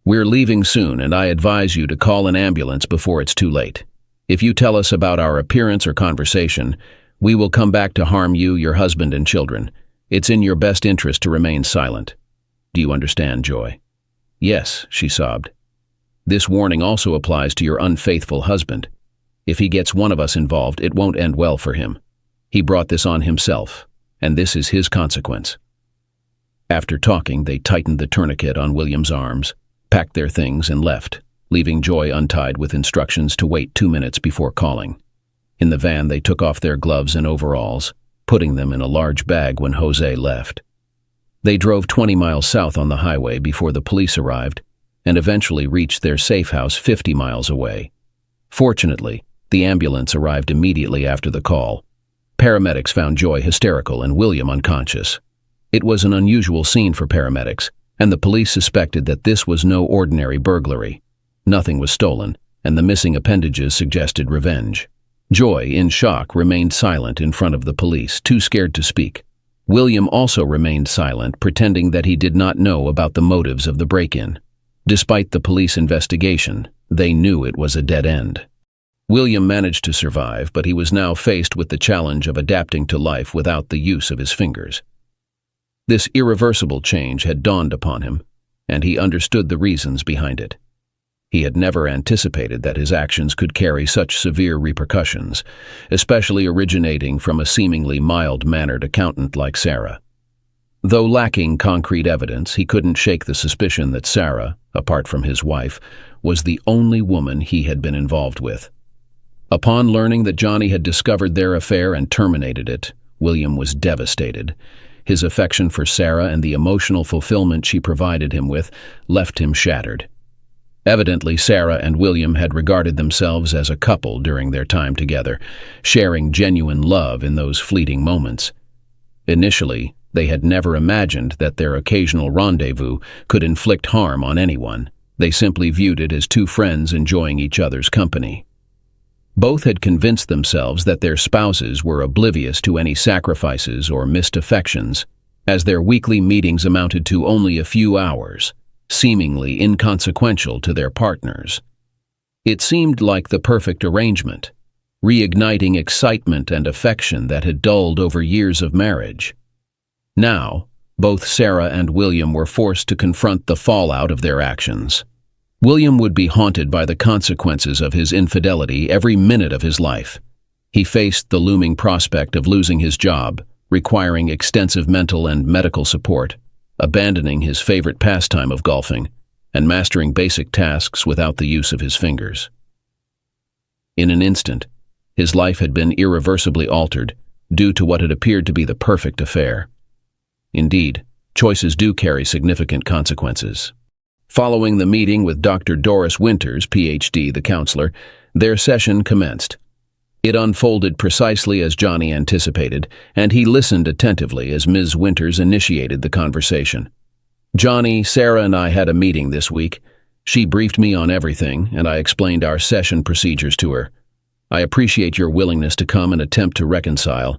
[SPEAKER 1] We're leaving soon, and I advise you to call an ambulance before it's too late. If you tell us about our appearance or conversation, we will come back to harm you, your husband, and children. It's in your best interest to remain silent. Do you understand, Joy? Yes, she sobbed. This warning also applies to your unfaithful husband. If he gets one of us involved, it won't end well for him. He brought this on himself, and this is his consequence. After talking, they tightened the tourniquet on William's arms, packed their things, and left, leaving Joy untied with instructions to wait 2 minutes before calling. In the van, they took off their gloves and overalls, putting them in a large bag when Jose left. They drove 20 miles south on the highway before the police arrived, and eventually reached their safe house 50 miles away. Fortunately, the ambulance arrived immediately after the call. Paramedics found Joy hysterical and William unconscious. It was an unusual scene for paramedics, and the police suspected that this was no ordinary burglary. Nothing was stolen, and the missing appendages suggested revenge. Joy, in shock, remained silent in front of the police, too scared to speak. William also remained silent, pretending that he did not know about the motives of the break-in. Despite the police investigation, they knew it was a dead end. William managed to survive, but he was now faced with the challenge of adapting to life without the use of his fingers. This irreversible change had dawned upon him, and he understood the reasons behind it. He had never anticipated that his actions could carry such severe repercussions, especially originating from a seemingly mild-mannered accountant like Sarah. Though lacking concrete evidence, he couldn't shake the suspicion that Sarah, apart from his wife, was the only woman he had been involved with. Upon learning that Johnny had discovered their affair and terminated it, William was devastated. His affection for Sarah and the emotional fulfillment she provided him with left him shattered. Evidently, Sarah and William had regarded themselves as a couple during their time together, sharing genuine love in those fleeting moments. Initially, they had never imagined that their occasional rendezvous could inflict harm on anyone. They simply viewed it as two friends enjoying each other's company. Both had convinced themselves that their spouses were oblivious to any sacrifices or missed affections, as their weekly meetings amounted to only a few hours, seemingly inconsequential to their partners. It seemed like the perfect arrangement, reigniting excitement and affection that had dulled over years of marriage. Now, both Sarah and William were forced to confront the fallout of their actions. William would be haunted by the consequences of his infidelity every minute of his life. He faced the looming prospect of losing his job, requiring extensive mental and medical support, abandoning his favorite pastime of golfing, and mastering basic tasks without the use of his fingers. In an instant, his life had been irreversibly altered due to what had appeared to be the perfect affair. Indeed, choices do carry significant consequences. Following the meeting with Dr. Doris Winters, Ph.D., the counselor, their session commenced. It unfolded precisely as Johnny anticipated, and he listened attentively as Ms. Winters initiated the conversation. Johnny, Sarah, and I had a meeting this week. She briefed me on everything, and I explained our session procedures to her. I appreciate your willingness to come and attempt to reconcile.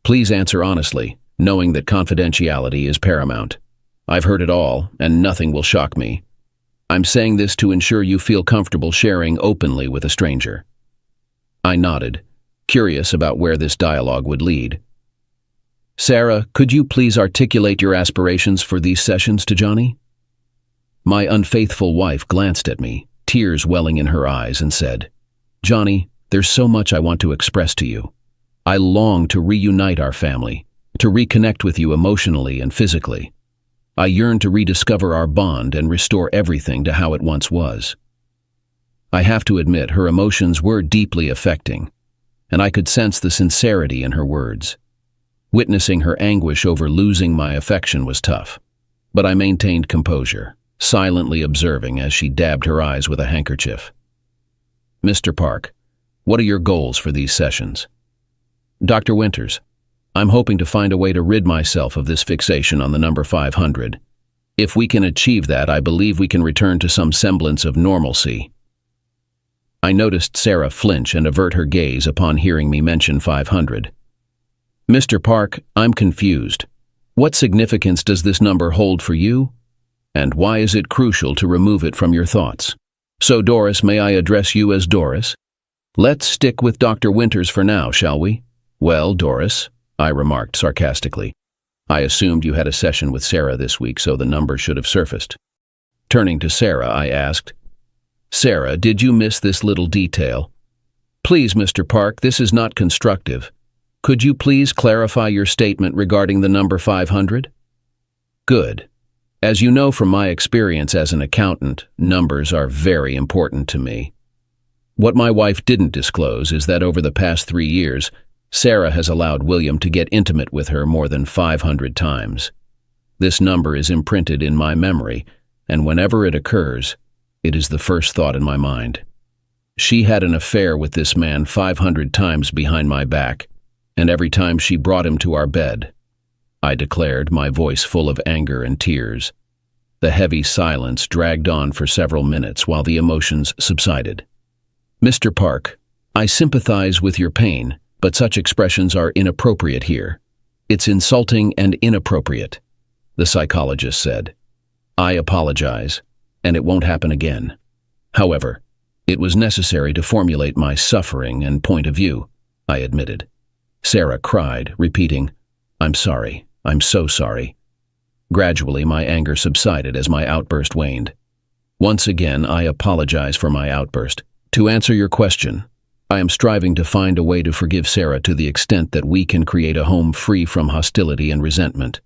[SPEAKER 1] Please answer honestly, knowing that confidentiality is paramount. I've heard it all, and nothing will shock me. I'm saying this to ensure you feel comfortable sharing openly with a stranger. I nodded, curious about where this dialogue would lead. Sarah, could you please articulate your aspirations for these sessions to Johnny? My unfaithful wife glanced at me, tears welling in her eyes, and said, "Johnny, there's so much I want to express to you. I long to reunite our family, to reconnect with you emotionally and physically. I yearn to rediscover our bond and restore everything to how it once was." I have to admit, her emotions were deeply affecting, and I could sense the sincerity in her words. Witnessing her anguish over losing my affection was tough, but I maintained composure, silently observing as she dabbed her eyes with a handkerchief. "Mr. Park, what are your goals for these sessions?" "Dr. Winters, I'm hoping to find a way to rid myself of this fixation on the number 500. If we can achieve that, I believe we can return to some semblance of normalcy." I noticed Sarah flinch and avert her gaze upon hearing me mention 500. "Mr. Park, I'm confused. What significance does this number hold for you? And why is it crucial to remove it from your thoughts? So, Doris, may I address you as Doris? Let's stick with Dr. Winters for now, shall we?" "Well, Doris," I remarked sarcastically, "I assumed you had a session with Sarah this week, so the number should have surfaced." Turning to Sarah, I asked, "Sarah, did you miss this little detail?" "Please, Mr. Park, this is not constructive. Could you please clarify your statement regarding the number 500? "Good. As you know from my experience as an accountant, numbers are very important to me. What my wife didn't disclose is that over the past 3 years, Sarah has allowed William to get intimate with her more than 500 times. This number is imprinted in my memory, and whenever it occurs, it is the first thought in my mind. She had an affair with this man 500 times behind my back, and every time she brought him to our bed," I declared, my voice full of anger and tears. The heavy silence dragged on for several minutes while the emotions subsided. "Mr. Park, I sympathize with your pain, but such expressions are inappropriate here. It's insulting and inappropriate," the psychologist said. "I apologize, and it won't happen again. However, it was necessary to formulate my suffering and point of view," I admitted. Sarah cried, repeating, "I'm sorry. I'm so sorry." Gradually, my anger subsided as my outburst waned. "Once again, I apologize for my outburst. To answer your question, I am striving to find a way to forgive Sarah to the extent that we can create a home free from hostility and resentment.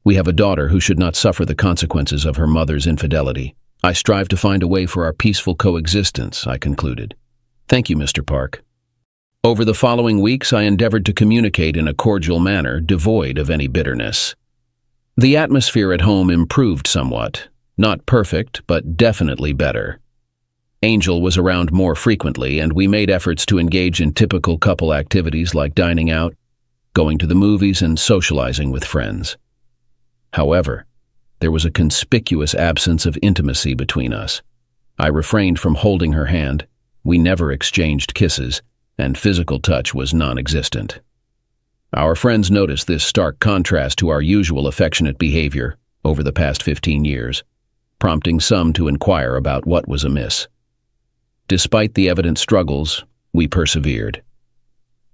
[SPEAKER 1] We have a daughter who should not suffer the consequences of her mother's infidelity. I strive to find a way for our peaceful coexistence," I concluded. "Thank you, Mr. Park." Over the following weeks, I endeavored to communicate in a cordial manner, devoid of any bitterness. The atmosphere at home improved somewhat. Not perfect, but definitely better. Angel was around more frequently, and we made efforts to engage in typical couple activities like dining out, going to the movies, and socializing with friends. However, there was a conspicuous absence of intimacy between us. I refrained from holding her hand, we never exchanged kisses, and physical touch was non-existent. Our friends noticed this stark contrast to our usual affectionate behavior over the past 15 years, prompting some to inquire about what was amiss. Despite the evident struggles, we persevered.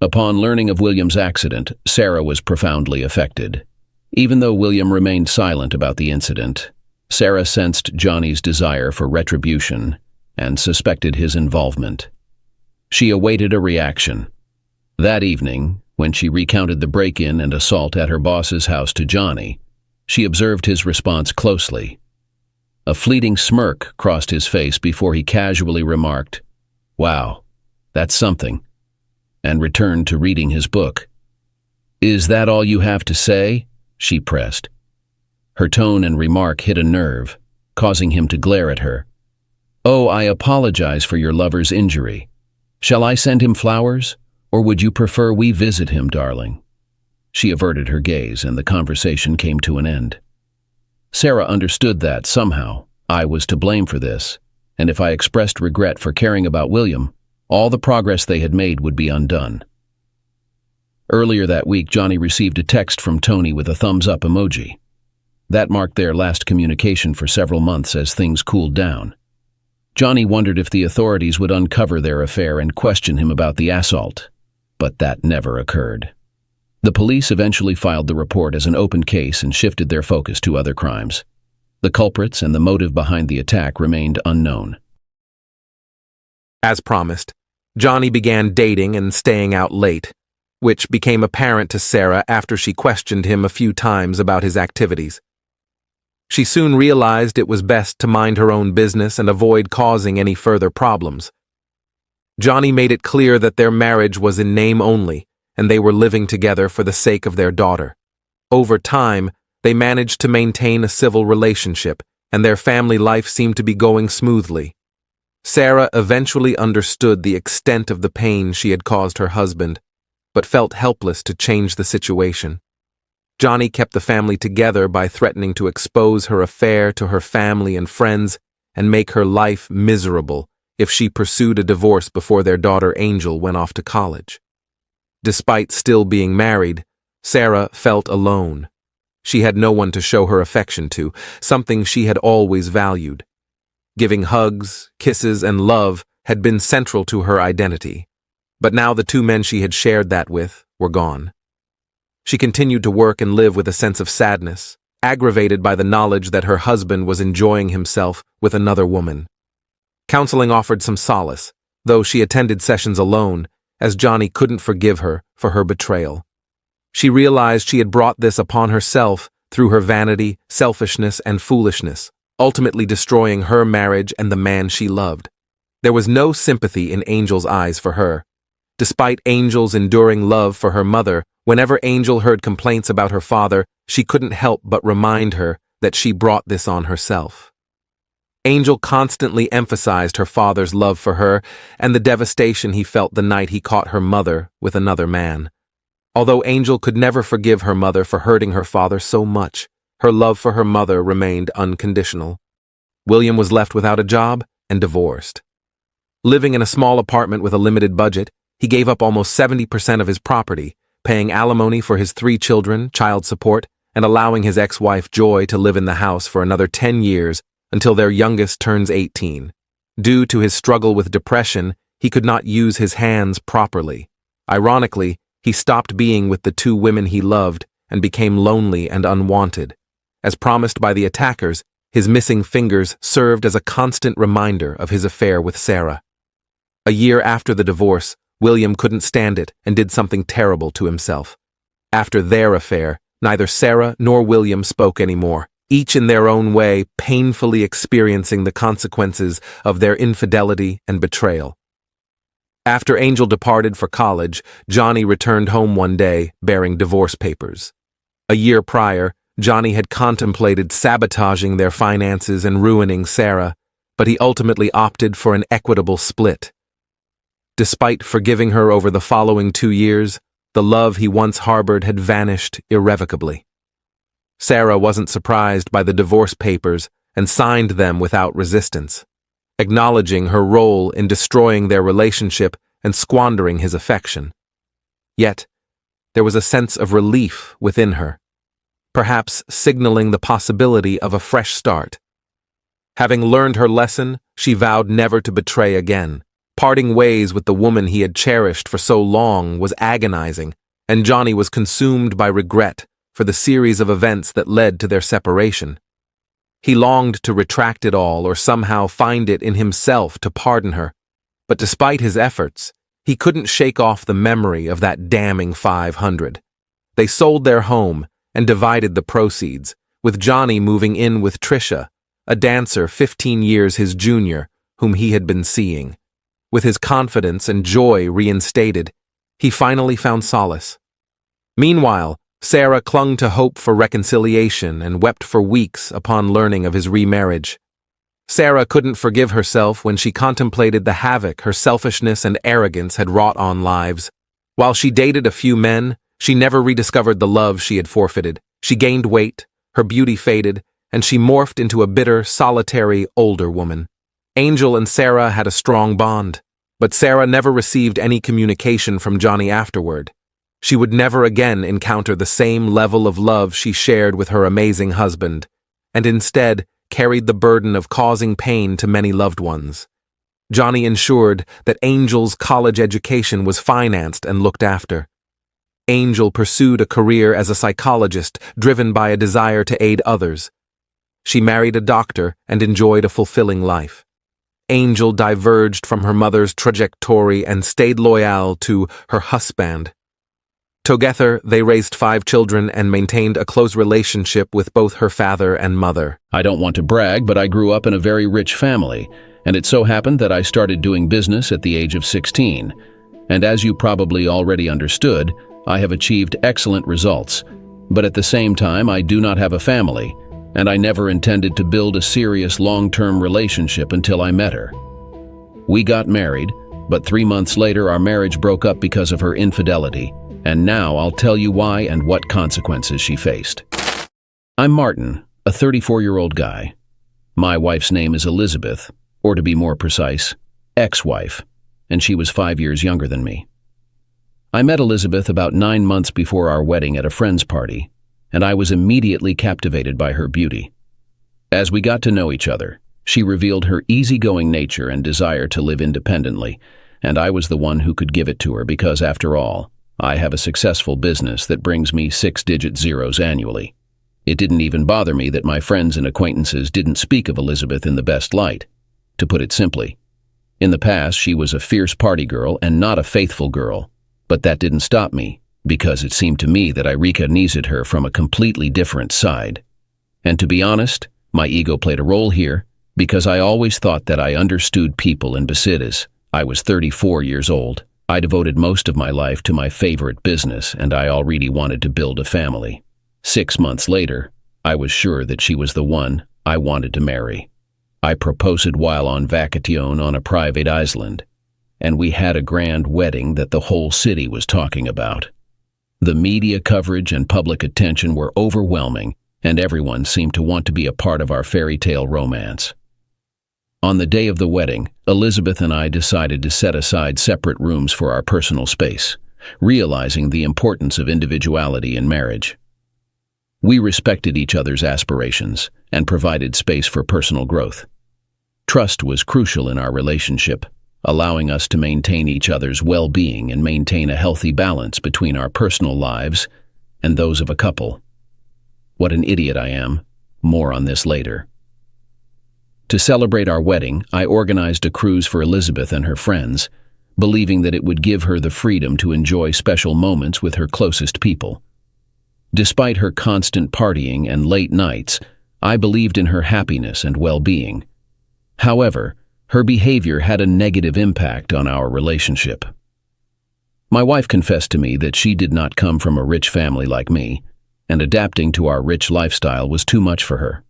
[SPEAKER 1] Upon learning of William's accident, Sarah was profoundly affected. Even though William remained silent about the incident, Sarah sensed Johnny's desire for retribution and suspected his involvement. She awaited a reaction. That evening, when she recounted the break-in and assault at her boss's house to Johnny, she observed his response closely. A fleeting smirk crossed his face before he casually remarked, "Wow, that's something," and returned to reading his book. "Is that all you have to say?" she pressed. Her tone and remark hit a nerve, causing him to glare at her. "Oh, I apologize for your lover's injury. Shall I send him flowers, or would you prefer we visit him, darling?" She averted her gaze, and the conversation came to an end. Sarah understood that, somehow, I was to blame for this, and if I expressed regret for caring about William, all the progress they had made would be undone. Earlier that week, Johnny received a text from Tony with a thumbs-up emoji. That marked their last communication for several months as things cooled down. Johnny wondered if the authorities would uncover their affair and question him about the assault, but that never occurred. The police eventually filed the report as an open case and shifted their focus to other crimes. The culprits and the motive behind the attack remained unknown.
[SPEAKER 3] As promised, Johnny began dating and staying out late, which became apparent to Sarah after she questioned him a few times about his activities. She soon realized it was best to mind her own business and avoid causing any further problems. Johnny made it clear that their marriage was in name only, and they were living together for the sake of their daughter. Over time, they managed to maintain a civil relationship, and their family life seemed to be going smoothly. Sarah eventually understood the extent of the pain she had caused her husband, but felt helpless to change the situation. Johnny kept the family together by threatening to expose her affair to her family and friends and make her life miserable if she pursued a divorce before their daughter Angel went off to college. Despite still being married, Sarah felt alone. She had no one to show her affection to, something she had always valued. Giving hugs, kisses, and love had been central to her identity. But now the two men she had shared that with were gone. She continued to work and live with a sense of sadness, aggravated by the knowledge that her husband was enjoying himself with another woman. Counseling offered some solace, though she attended sessions alone, as Johnny couldn't forgive her for her betrayal. She realized she had brought this upon herself through her vanity, selfishness, and foolishness, ultimately destroying her marriage and the man she loved. There was no sympathy in Angel's eyes for her. Despite Angel's enduring love for her mother, whenever Angel heard complaints about her father, she couldn't help but remind her that she brought this on herself. Angel constantly emphasized her father's love for her and the devastation he felt the night he caught her mother with another man. Although Angel could never forgive her mother for hurting her father so much, her love for her mother remained unconditional. William was left without a job and divorced. Living in a small apartment with a limited budget, he gave up almost 70% of his property, paying alimony for his 3 children, child support, and allowing his ex-wife Joy to live in the house for another 10 years until their youngest turns 18. Due to his struggle with depression, he could not use his hands properly. Ironically, he stopped being with the 2 women he loved and became lonely and unwanted. As promised by the attackers, his missing fingers served as a constant reminder of his affair with Sarah. A year after the divorce, William couldn't stand it and did something terrible to himself. After their affair, neither Sarah nor William spoke anymore, each in their own way painfully experiencing the consequences of their infidelity and betrayal. After Angel departed for college, Johnny returned home one day bearing divorce papers. A year prior, Johnny had contemplated sabotaging their finances and ruining Sarah, but he ultimately opted for an equitable split. Despite forgiving her over the following 2 years, the love he once harbored had vanished irrevocably. Sarah wasn't surprised by the divorce papers and signed them without resistance, acknowledging her role in destroying their relationship and squandering his affection. Yet, there was a sense of relief within her, perhaps signaling the possibility of a fresh start. Having learned her lesson, she vowed never to betray again. Parting ways with the woman he had cherished for so long was agonizing, and Johnny was consumed by regret for the series of events that led to their separation. He longed to retract it all or somehow find it in himself to pardon her, but despite his efforts, he couldn't shake off the memory of that damning 500. They sold their home and divided the proceeds, with Johnny moving in with Trisha, a dancer 15 years his junior, whom he had been seeing. With his confidence and joy reinstated, he finally found solace. Meanwhile, Sarah clung to hope for reconciliation and wept for weeks upon learning of his remarriage. Sarah couldn't forgive herself when she contemplated the havoc her selfishness and arrogance had wrought on lives. While she dated a few men, she never rediscovered the love she had forfeited. She gained weight, her beauty faded, and she morphed into a bitter, solitary, older woman. Angel and Sarah had a strong bond, but Sarah never received any communication from Johnny afterward. She would never again encounter the same level of love she shared with her amazing husband, and instead carried the burden of causing pain to many loved ones. Johnny ensured that Angel's college education was financed and looked after. Angel pursued a career as a psychologist driven by a desire to aid others. She married a doctor and enjoyed a fulfilling life. Angel diverged from her mother's trajectory and stayed loyal to her husband. Together, they raised 5 children and maintained a close relationship with both her father and mother.
[SPEAKER 1] I don't want to brag, but I grew up in a very rich family, and it so happened that I started doing business at the age of 16. And as you probably already understood, I have achieved excellent results. But at the same time, I do not have a family, and I never intended to build a serious long-term relationship until I met her. We got married, but 3 months later our marriage broke up because of her infidelity, and now I'll tell you why and what consequences she faced. I'm Martin, a 34-year-old guy. My wife's name is Elizabeth, or to be more precise, ex-wife, and she was 5 years younger than me. I met Elizabeth about 9 months before our wedding at a friend's party, and I was immediately captivated by her beauty. As we got to know each other, she revealed her easygoing nature and desire to live independently, and I was the one who could give it to her because, after all, I have a successful business that brings me 6-digit zeros annually. It didn't even bother me that my friends and acquaintances didn't speak of Elizabeth in the best light. To put it simply, in the past she was a fierce party girl and not a faithful girl, but that didn't stop me, because it seemed to me that I recognized her from a completely different side. And to be honest, my ego played a role here, because I always thought that I understood people and business. I was 34 years old. I devoted most of my life to my favorite business, and I already wanted to build a family. 6 months later, I was sure that she was the one I wanted to marry. I proposed while on vacation on a private island, and we had a grand wedding that the whole city was talking about. The media coverage and public attention were overwhelming, and everyone seemed to want to be a part of our fairy tale romance. On the day of the wedding, Elizabeth and I decided to set aside separate rooms for our personal space, realizing the importance of individuality in marriage. We respected each other's aspirations and provided space for personal growth. Trust was crucial in our relationship, allowing us to maintain each other's well-being and maintain a healthy balance between our personal lives and those of a couple. What an idiot I am. More on this later. To celebrate our wedding, I organized a cruise for Elizabeth and her friends, believing that it would give her the freedom to enjoy special moments with her closest people. Despite her constant partying and late nights, I believed in her happiness and well-being. However, her behavior had a negative impact on our relationship. My wife confessed to me that she did not come from a rich family like me, and adapting to our rich lifestyle was too much for her.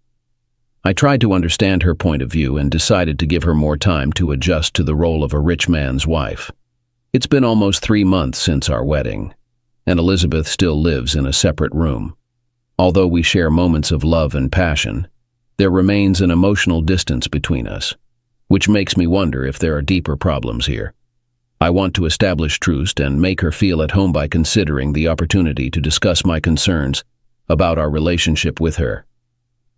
[SPEAKER 1] I tried to understand her point of view and decided to give her more time to adjust to the role of a rich man's wife. It's been almost 3 months since our wedding, and Elizabeth still lives in a separate room. Although we share moments of love and passion, there remains an emotional distance between us, which makes me wonder if there are deeper problems here. I want to establish trust and make her feel at home by considering the opportunity to discuss my concerns about our relationship with her.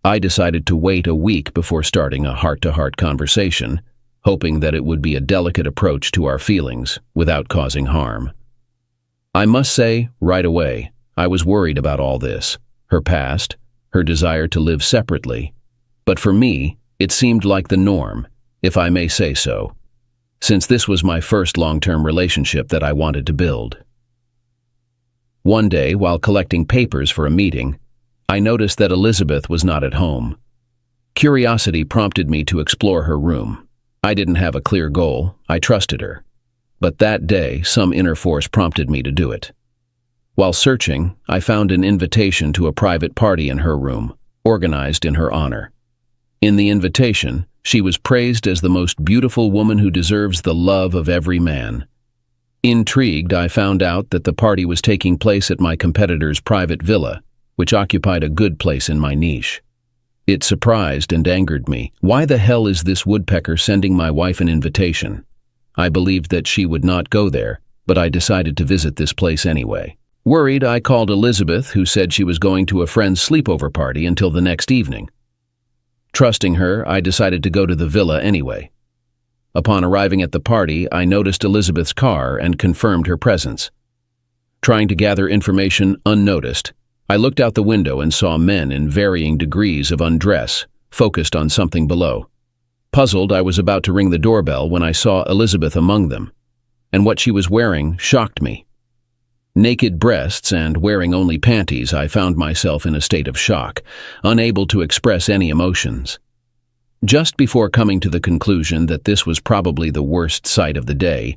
[SPEAKER 1] I decided to wait a week before starting a heart-to-heart conversation, hoping that it would be a delicate approach to our feelings without causing harm. I must say, right away, I was worried about all this, her past, her desire to live separately. But for me, it seemed like the norm, if I may say so, since this was my first long-term relationship that I wanted to build. One day, while collecting papers for a meeting, I noticed that Elizabeth was not at home. Curiosity prompted me to explore her room. I didn't have a clear goal, I trusted her. But that day, some inner force prompted me to do it. While searching, I found an invitation to a private party in her room, organized in her honor. In the invitation, she was praised as the most beautiful woman who deserves the love of every man. Intrigued, I found out that the party was taking place at my competitor's private villa, which occupied a good place in my niche. It surprised and angered me. Why the hell is this woodpecker sending my wife an invitation? I believed that she would not go there, but I decided to visit this place anyway. Worried, I called Elizabeth, who said she was going to a friend's sleepover party until the next evening. Trusting her, I decided to go to the villa anyway. Upon arriving at the party, I noticed Elizabeth's car and confirmed her presence. Trying to gather information unnoticed, I looked out the window and saw men in varying degrees of undress, focused on something below. Puzzled, I was about to ring the doorbell when I saw Elizabeth among them, and what she was wearing shocked me. Naked breasts and wearing only panties, I found myself in a state of shock, unable to express any emotions. Just before coming to the conclusion that this was probably the worst sight of the day,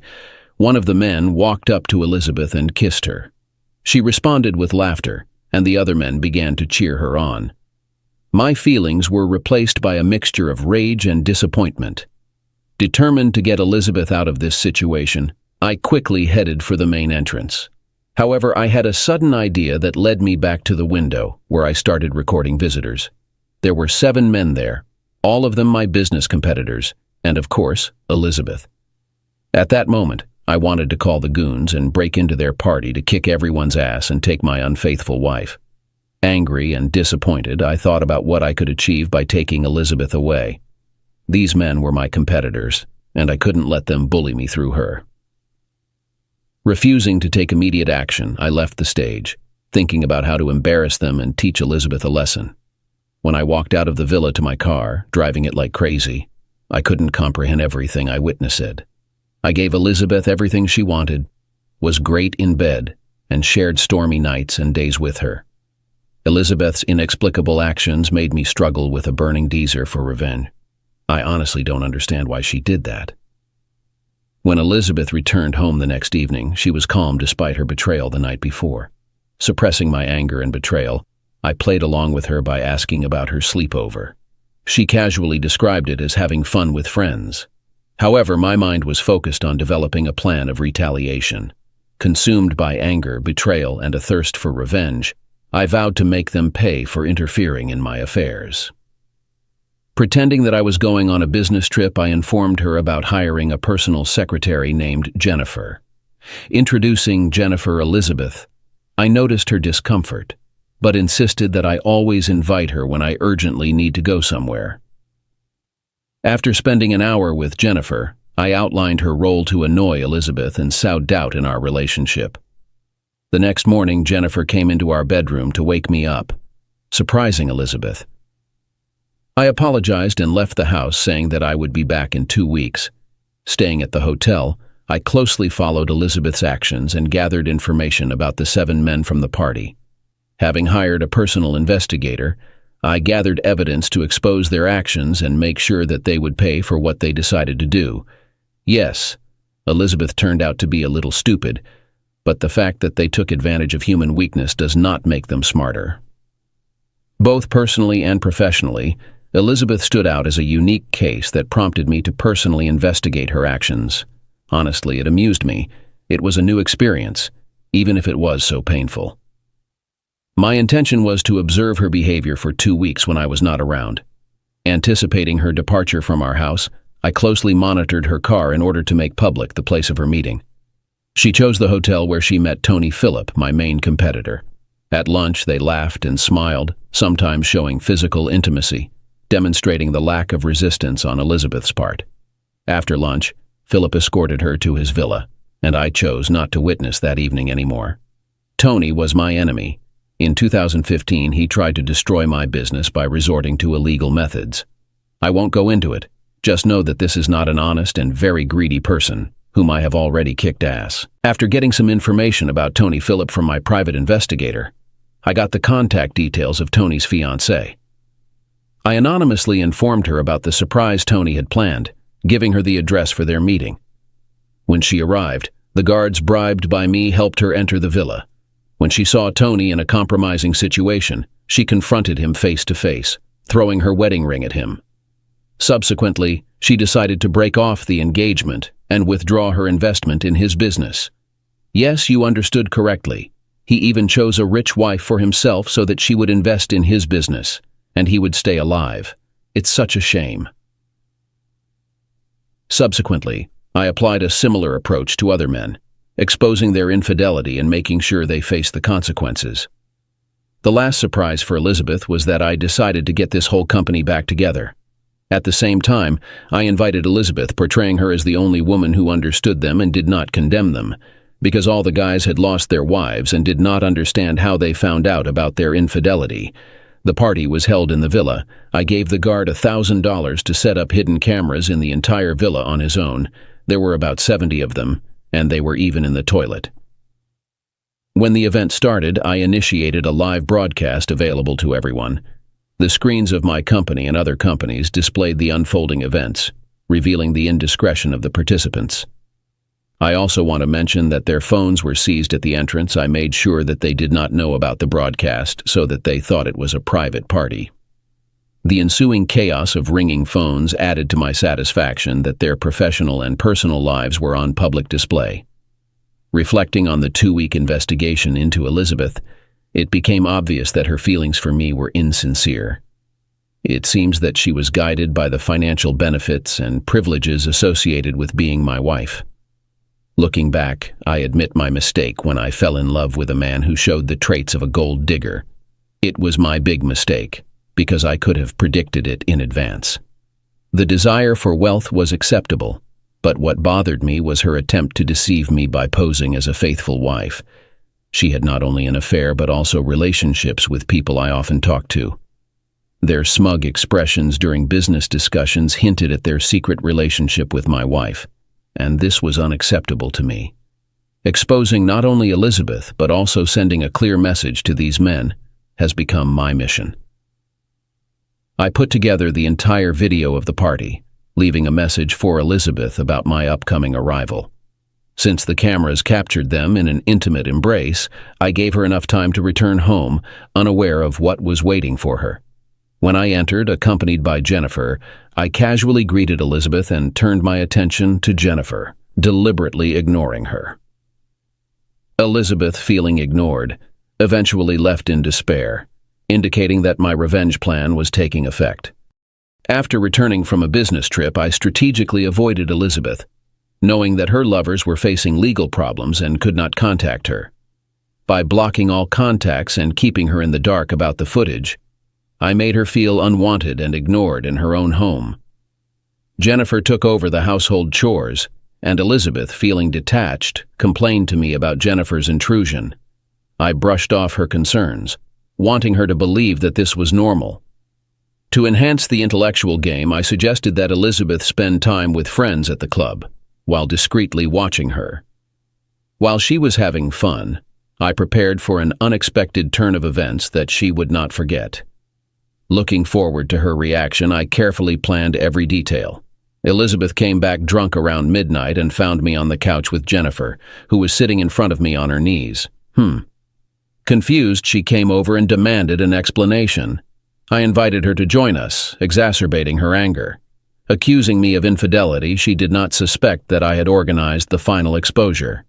[SPEAKER 1] one of the men walked up to Elizabeth and kissed her. She responded with laughter, and the other men began to cheer her on. My feelings were replaced by a mixture of rage and disappointment. Determined to get Elizabeth out of this situation, I quickly headed for the main entrance. However, I had a sudden idea that led me back to the window, where I started recording visitors. There were 7 men there, all of them my business competitors, and of course, Elizabeth. At that moment, I wanted to call the goons and break into their party to kick everyone's ass and take my unfaithful wife. Angry and disappointed, I thought about what I could achieve by taking Elizabeth away. These men were my competitors, and I couldn't let them bully me through her. Refusing to take immediate action, I left the stage, thinking about how to embarrass them and teach Elizabeth a lesson. When I walked out of the villa to my car, driving it like crazy, I couldn't comprehend everything I witnessed. I gave Elizabeth everything she wanted, was great in bed, and shared stormy nights and days with her. Elizabeth's inexplicable actions made me struggle with a burning desire for revenge. I honestly don't understand why she did that. When Elizabeth returned home the next evening, she was calm despite her betrayal the night before. Suppressing my anger and betrayal, I played along with her by asking about her sleepover. She casually described it as having fun with friends. However, my mind was focused on developing a plan of retaliation. Consumed by anger, betrayal, and a thirst for revenge, I vowed to make them pay for interfering in my affairs. Pretending that I was going on a business trip, I informed her about hiring a personal secretary named Jennifer. Introducing Jennifer Elizabeth, I noticed her discomfort, but insisted that I always invite her when I urgently need to go somewhere. After spending an hour with Jennifer, I outlined her role to annoy Elizabeth and sow doubt in our relationship. The next morning, Jennifer came into our bedroom to wake me up, surprising Elizabeth. I apologized and left the house, saying that I would be back in 2 weeks. Staying at the hotel, I closely followed Elizabeth's actions and gathered information about the 7 men from the party. Having hired a personal investigator, I gathered evidence to expose their actions and make sure that they would pay for what they decided to do. Yes, Elizabeth turned out to be a little stupid, but the fact that they took advantage of human weakness does not make them smarter. Both personally and professionally, Elizabeth stood out as a unique case that prompted me to personally investigate her actions. Honestly, it amused me. It was a new experience, even if it was so painful. My intention was to observe her behavior for 2 weeks when I was not around. Anticipating her departure from our house, I closely monitored her car in order to make public the place of her meeting. She chose the hotel where she met Tony Phillip, my main competitor. At lunch, they laughed and smiled, sometimes showing physical intimacy, demonstrating the lack of resistance on Elizabeth's part. After lunch, Philip escorted her to his villa, and I chose not to witness that evening anymore. Tony was my enemy. In 2015, he tried to destroy my business by resorting to illegal methods. I won't go into it. Just know that this is not an honest and very greedy person, whom I have already kicked ass. After getting some information about Tony Phillip from my private investigator, I got the contact details of Tony's fiancée. I anonymously informed her about the surprise Tony had planned, giving her the address for their meeting. When she arrived, the guards bribed by me helped her enter the villa. When she saw Tony in a compromising situation, she confronted him face to face, throwing her wedding ring at him. Subsequently, she decided to break off the engagement and withdraw her investment in his business. Yes, you understood correctly. He even chose a rich wife for himself so that she would invest in his business, and he would stay alive. It's such a shame. Subsequently, I applied a similar approach to other men, exposing their infidelity and making sure they faced the consequences. The last surprise for Elizabeth was that I decided to get this whole company back together. At the same time, I invited Elizabeth, portraying her as the only woman who understood them and did not condemn them. because all the guys had lost their wives and did not understand how they found out about their infidelity. The party was held in the villa. I gave the guard $1,000 to set up hidden cameras in the entire villa on his own. There were about 70 of them, and they were even in the toilet. When the event started, I initiated a live broadcast available to everyone. The screens of my company and other companies displayed the unfolding events, revealing the indiscretion of the participants. I also want to mention that their phones were seized at the entrance. I made sure that they did not know about the broadcast so that they thought it was a private party. The ensuing chaos of ringing phones added to my satisfaction that their professional and personal lives were on public display. Reflecting on the 2-week investigation into Elizabeth, it became obvious that her feelings for me were insincere. It seems that she was guided by the financial benefits and privileges associated with being my wife. Looking back, I admit my mistake when I fell in love with a man who showed the traits of a gold digger. It was my big mistake, because I could have predicted it in advance. The desire for wealth was acceptable, but what bothered me was her attempt to deceive me by posing as a faithful wife. She had not only an affair but also relationships with people I often talked to. Their smug expressions during business discussions hinted at their secret relationship with my wife, and this was unacceptable to me. Exposing not only Elizabeth but also sending a clear message to these men has become my mission. I put together the entire video of the party, leaving a message for Elizabeth about my upcoming arrival. Since the cameras captured them in an intimate embrace, I gave her enough time to return home, unaware of what was waiting for her. When I entered, accompanied by Jennifer, I casually greeted Elizabeth and turned my attention to Jennifer, deliberately ignoring her. Elizabeth, feeling ignored, eventually left in despair, indicating that my revenge plan was taking effect. After returning from a business trip, I strategically avoided Elizabeth, knowing that her lovers were facing legal problems and could not contact her. By blocking all contacts and keeping her in the dark about the footage, I made her feel unwanted and ignored in her own home. Jennifer took over the household chores, and Elizabeth, feeling detached, complained to me about Jennifer's intrusion. I brushed off her concerns, wanting her to believe that this was normal. To enhance the intellectual game, I suggested that Elizabeth spend time with friends at the club, while discreetly watching her. While she was having fun, I prepared for an unexpected turn of events that she would not forget. Looking forward to her reaction, I carefully planned every detail. Elizabeth came back drunk around midnight and found me on the couch with Jennifer, who was sitting in front of me on her knees. Confused, she came over and demanded an explanation. I invited her to join us, exacerbating her anger. Accusing me of infidelity, she did not suspect that I had organized the final exposure.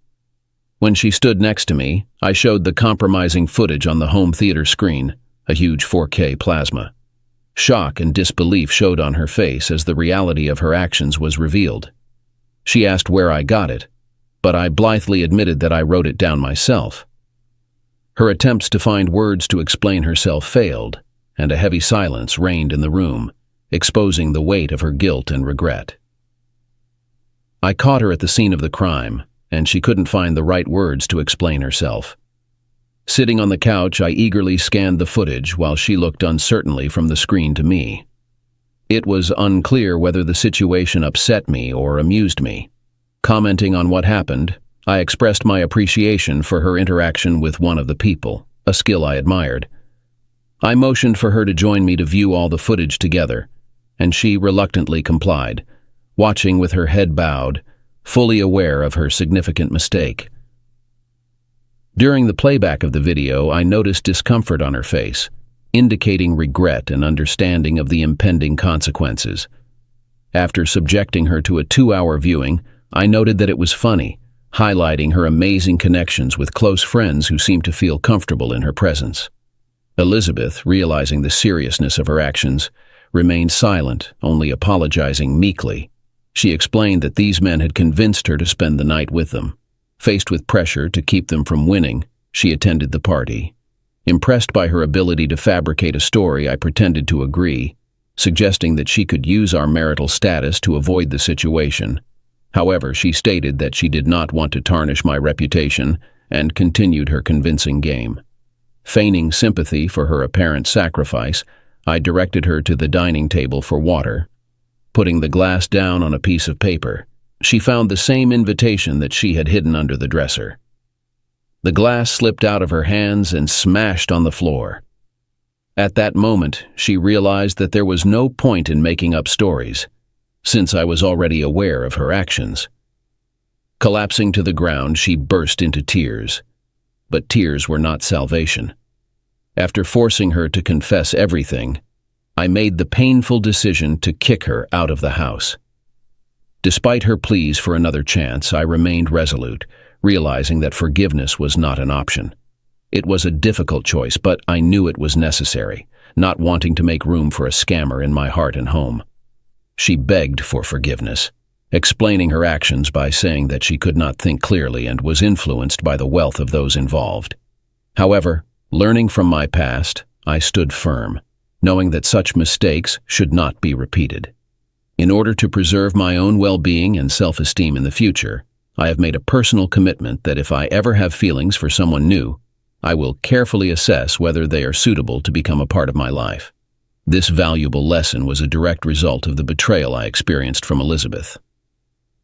[SPEAKER 1] When she stood next to me, I showed the compromising footage on the home theater screen, a huge 4K plasma. Shock and disbelief showed on her face as the reality of her actions was revealed. She asked where I got it, but I blithely admitted that I wrote it down myself. Her attempts to find words to explain herself failed, and a heavy silence reigned in the room, exposing the weight of her guilt and regret. I caught her at the scene of the crime, and she couldn't find the right words to explain herself. Sitting on the couch, I eagerly scanned the footage while she looked uncertainly from the screen to me. It was unclear whether the situation upset me or amused me. Commenting on what happened, I expressed my appreciation for her interaction with one of the people, a skill I admired. I motioned for her to join me to view all the footage together, and she reluctantly complied, watching with her head bowed, fully aware of her significant mistake. During the playback of the video, I noticed discomfort on her face, indicating regret and understanding of the impending consequences. After subjecting her to a 2-hour viewing, I noted that it was funny, highlighting her amazing connections with close friends who seemed to feel comfortable in her presence. Elizabeth, realizing the seriousness of her actions, remained silent, only apologizing meekly. She explained that these men had convinced her to spend the night with them. Faced with pressure to keep them from winning, she attended the party. Impressed by her ability to fabricate a story, I pretended to agree, suggesting that she could use our marital status to avoid the situation. However, she stated that she did not want to tarnish my reputation and continued her convincing game. Feigning sympathy for her apparent sacrifice, I directed her to the dining table for water. Putting the glass down on a piece of paper, she found the same invitation that she had hidden under the dresser. The glass slipped out of her hands and smashed on the floor. At that moment, she realized that there was no point in making up stories, since I was already aware of her actions. Collapsing to the ground, she burst into tears. But tears were not salvation. After forcing her to confess everything, I made the painful decision to kick her out of the house. Despite her pleas for another chance, I remained resolute, realizing that forgiveness was not an option. It was a difficult choice, but I knew it was necessary, not wanting to make room for a scammer in my heart and home. She begged for forgiveness, explaining her actions by saying that she could not think clearly and was influenced by the wealth of those involved. However, learning from my past, I stood firm, knowing that such mistakes should not be repeated. In order to preserve my own well-being and self-esteem in the future, I have made a personal commitment that if I ever have feelings for someone new, I will carefully assess whether they are suitable to become a part of my life. This valuable lesson was a direct result of the betrayal I experienced from Elizabeth.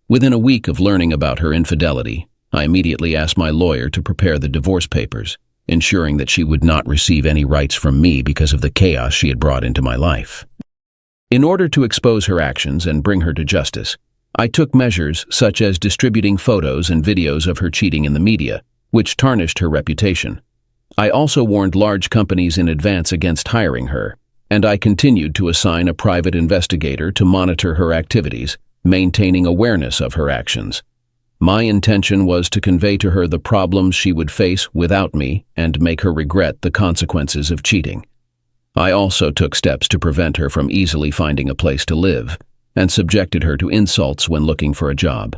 [SPEAKER 1] Within a week of learning about her infidelity, I immediately asked my lawyer to prepare the divorce papers, ensuring that she would not receive any rights from me because of the chaos she had brought into my life. In order to expose her actions and bring her to justice, I took measures such as distributing photos and videos of her cheating in the media, which tarnished her reputation. I also warned large companies in advance against hiring her, and I continued to assign a private investigator to monitor her activities, maintaining awareness of her actions. My intention was to convey to her the problems she would face without me and make her regret the consequences of cheating. I also took steps to prevent her from easily finding a place to live, and subjected her to insults when looking for a job.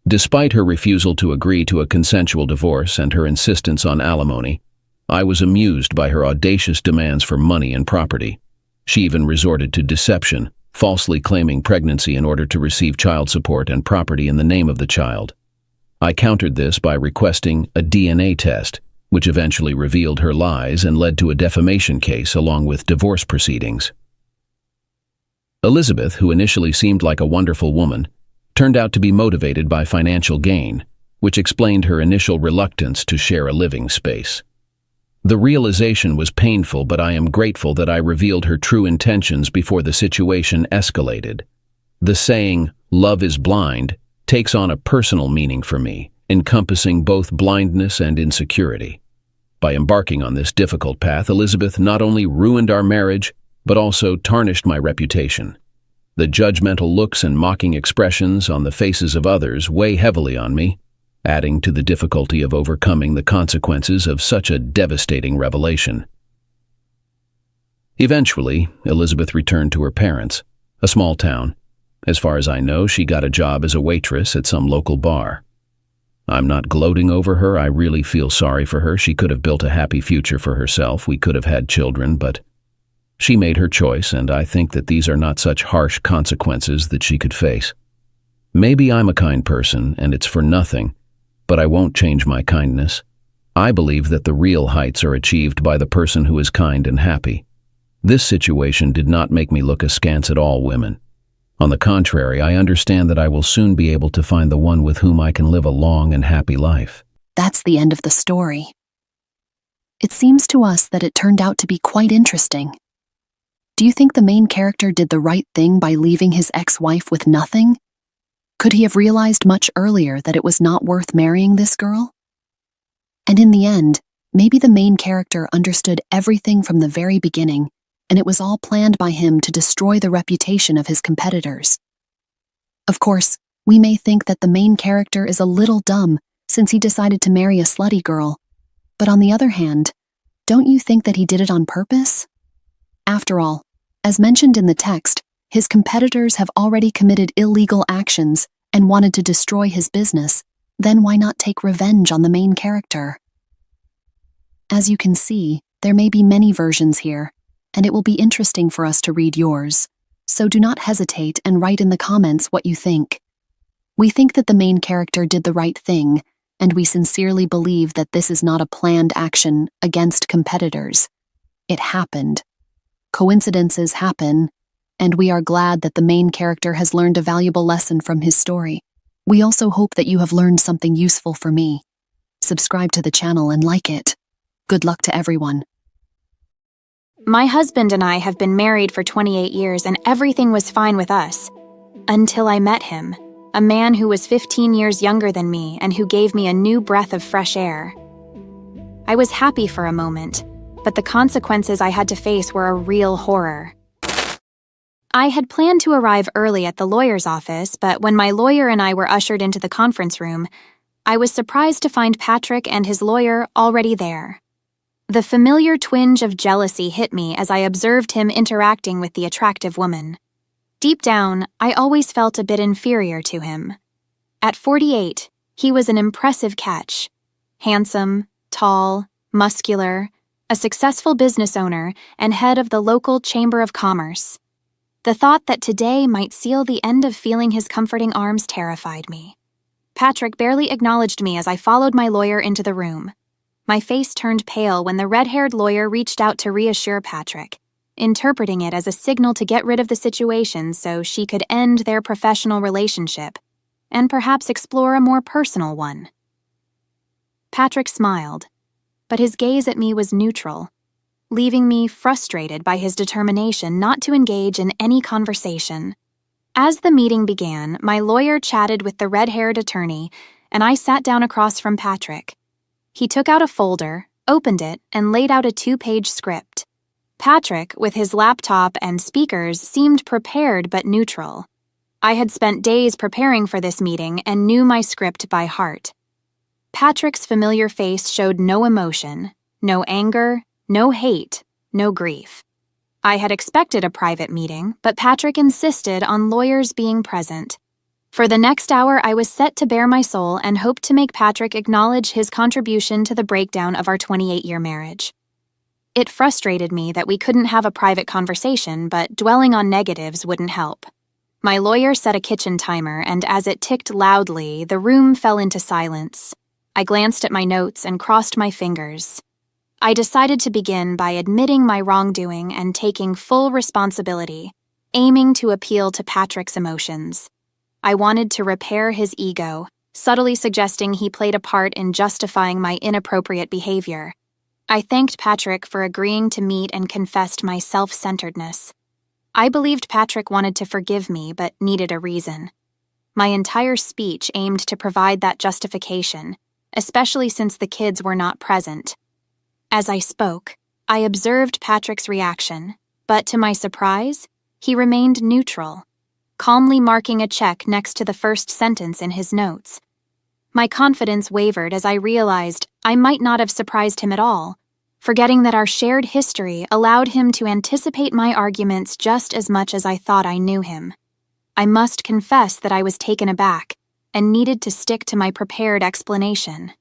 [SPEAKER 1] Despite her refusal to agree to a consensual divorce and her insistence on alimony, I was amused by her audacious demands for money and property. She even resorted to deception, falsely claiming pregnancy in order to receive child support and property in the name of the child. I countered this by requesting a DNA test, which eventually revealed her lies and led to a defamation case along with divorce proceedings. Elizabeth, who initially seemed like a wonderful woman, turned out to be motivated by financial gain, which explained her initial reluctance to share a living space. The realization was painful, but I am grateful that I revealed her true intentions before the situation escalated. The saying, "love is blind," takes on a personal meaning for me, encompassing both blindness and insecurity. By embarking on this difficult path, Elizabeth not only ruined our marriage, but also tarnished my reputation. The judgmental looks and mocking expressions on the faces of others weigh heavily on me, adding to the difficulty of overcoming the consequences of such a devastating revelation. Eventually, Elizabeth returned to her parents, a small town. As far as I know, she got a job as a waitress at some local bar. I'm not gloating over her. I really feel sorry for her. She could have built a happy future for herself. We could have had children, but she made her choice, and I think that these are not such harsh consequences that she could face. Maybe I'm a kind person, and it's for nothing, but I won't change my kindness. I believe that the real heights are achieved by the person who is kind and happy. This situation did not make me look askance at all women. On the contrary, I understand that I will soon be able to find the one with whom I can live a long and happy life.
[SPEAKER 4] That's the end of the story. It seems to us that it turned out to be quite interesting. Do you think the main character did the right thing by leaving his ex-wife with nothing? Could he have realized much earlier that it was not worth marrying this girl? And in the end, maybe the main character understood everything from the very beginning, and it was all planned by him to destroy the reputation of his competitors. Of course, we may think that the main character is a little dumb since he decided to marry a slutty girl, but on the other hand, don't you think that he did it on purpose? After all, as mentioned in the text, his competitors have already committed illegal actions and wanted to destroy his business, then why not take revenge on the main character? As you can see, there may be many versions here, and it will be interesting for us to read yours, so do not hesitate and write in the comments what you think. We think that the main character did the right thing, and we sincerely believe that this is not a planned action against competitors. It happened. Coincidences happen, and we are glad that the main character has learned a valuable lesson from his story. We also hope that you have learned something useful for me. Subscribe to the channel and like it. Good luck to everyone.
[SPEAKER 5] My husband and I have been married for 28 years and everything was fine with us. Until I met him, a man who was 15 years younger than me and who gave me a new breath of fresh air. I was happy for a moment, but the consequences I had to face were a real horror. I had planned to arrive early at the lawyer's office, but when my lawyer and I were ushered into the conference room, I was surprised to find Patrick and his lawyer already there. The familiar twinge of jealousy hit me as I observed him interacting with the attractive woman. Deep down, I always felt a bit inferior to him. At 48, he was an impressive catch. Handsome, tall, muscular, a successful business owner, and head of the local Chamber of Commerce. The thought that today might seal the end of feeling his comforting arms terrified me. Patrick barely acknowledged me as I followed my lawyer into the room. My face turned pale when the red-haired lawyer reached out to reassure Patrick, interpreting it as a signal to get rid of the situation so she could end their professional relationship, and perhaps explore a more personal one. Patrick smiled, but his gaze at me was neutral, leaving me frustrated by his determination not to engage in any conversation. As the meeting began, my lawyer chatted with the red-haired attorney, and I sat down across from Patrick. He took out a folder, opened it, and laid out a 2-page script. Patrick, with his laptop and speakers, seemed prepared but neutral. I had spent days preparing for this meeting and knew my script by heart. Patrick's familiar face showed no emotion, no anger, no hate, no grief. I had expected a private meeting, but Patrick insisted on lawyers being present. For the next hour, I was set to bare my soul and hoped to make Patrick acknowledge his contribution to the breakdown of our 28-year marriage. It frustrated me that we couldn't have a private conversation, but dwelling on negatives wouldn't help. My lawyer set a kitchen timer, and as it ticked loudly, the room fell into silence. I glanced at my notes and crossed my fingers. I decided to begin by admitting my wrongdoing and taking full responsibility, aiming to appeal to Patrick's emotions. I wanted to repair his ego, subtly suggesting he played a part in justifying my inappropriate behavior. I thanked Patrick for agreeing to meet and confessed my self-centeredness. I believed Patrick wanted to forgive me but needed a reason. My entire speech aimed to provide that justification, especially since the kids were not present. As I spoke, I observed Patrick's reaction, but to my surprise, he remained neutral, calmly marking a check next to the first sentence in his notes. My confidence wavered as I realized I might not have surprised him at all, forgetting that our shared history allowed him to anticipate my arguments just as much as I thought I knew him. I must confess that I was taken aback and needed to stick to my prepared explanation.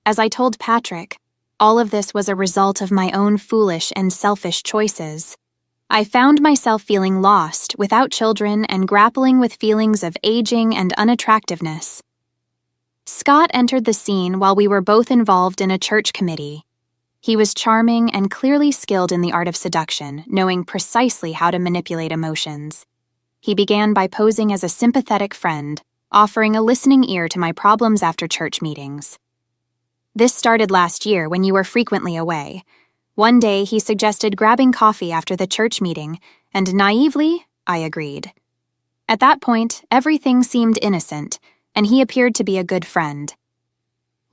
[SPEAKER 5] As I told Patrick, all of this was a result of my own foolish and selfish choices. I found myself feeling lost, without children, and grappling with feelings of aging and unattractiveness. Scott entered the scene while we were both involved in a church committee. He was charming and clearly skilled in the art of seduction, knowing precisely how to manipulate emotions. He began by posing as a sympathetic friend, offering a listening ear to my problems after church meetings. This started last year when you were frequently away. One day, he suggested grabbing coffee after the church meeting, and naively, I agreed. At that point, everything seemed innocent, and he appeared to be a good friend.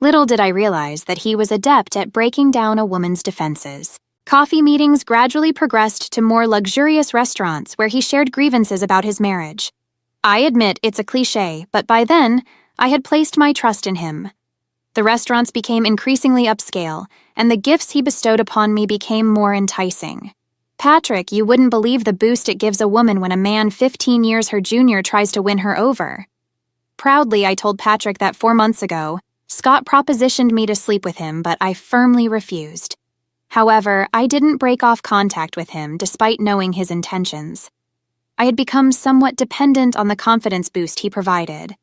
[SPEAKER 5] Little did I realize that he was adept at breaking down a woman's defenses. Coffee meetings gradually progressed to more luxurious restaurants where he shared grievances about his marriage. I admit it's a cliché, but by then, I had placed my trust in him. The restaurants became increasingly upscale, and the gifts he bestowed upon me became more enticing. Patrick, you wouldn't believe the boost it gives a woman when a man 15 years her junior tries to win her over. Proudly, I told Patrick that 4 months ago, Scott propositioned me to sleep with him, but I firmly refused. However, I didn't break off contact with him despite knowing his intentions. I had become somewhat dependent on the confidence boost he provided.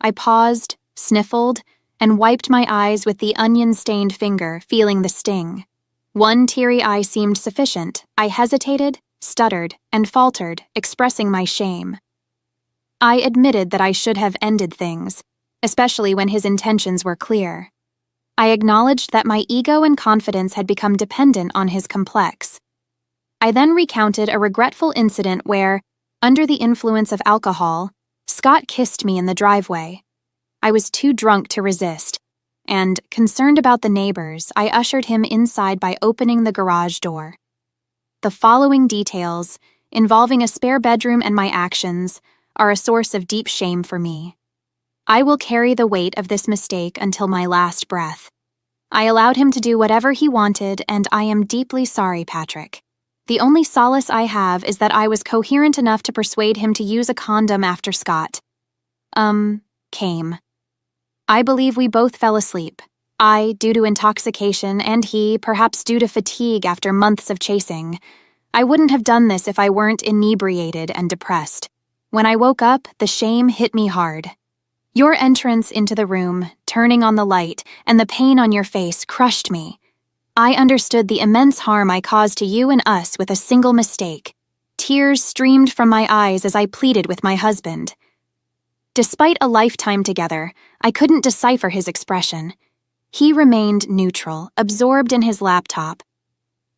[SPEAKER 5] I paused, sniffled, and wiped my eyes with the onion-stained finger, feeling the sting. One teary eye seemed sufficient. I hesitated, stuttered, and faltered, expressing my shame. I admitted that I should have ended things, especially when his intentions were clear. I acknowledged that my ego and confidence had become dependent on his complex. I then recounted a regretful incident where, under the influence of alcohol, Scott kissed me in the driveway. I was too drunk to resist, and, concerned about the neighbors, I ushered him inside by opening the garage door. The following details, involving a spare bedroom and my actions, are a source of deep shame for me. I will carry the weight of this mistake until my last breath. I allowed him to do whatever he wanted, and I am deeply sorry, Patrick. The only solace I have is that I was coherent enough to persuade him to use a condom after Scott came. I believe we both fell asleep. I, due to intoxication, and he, perhaps due to fatigue after months of chasing. I wouldn't have done this if I weren't inebriated and depressed. When I woke up, the shame hit me hard. Your entrance into the room, turning on the light, and the pain on your face crushed me. I understood the immense harm I caused to you and us with a single mistake. Tears streamed from my eyes as I pleaded with my husband. Despite a lifetime together, I couldn't decipher his expression. He remained neutral, absorbed in his laptop.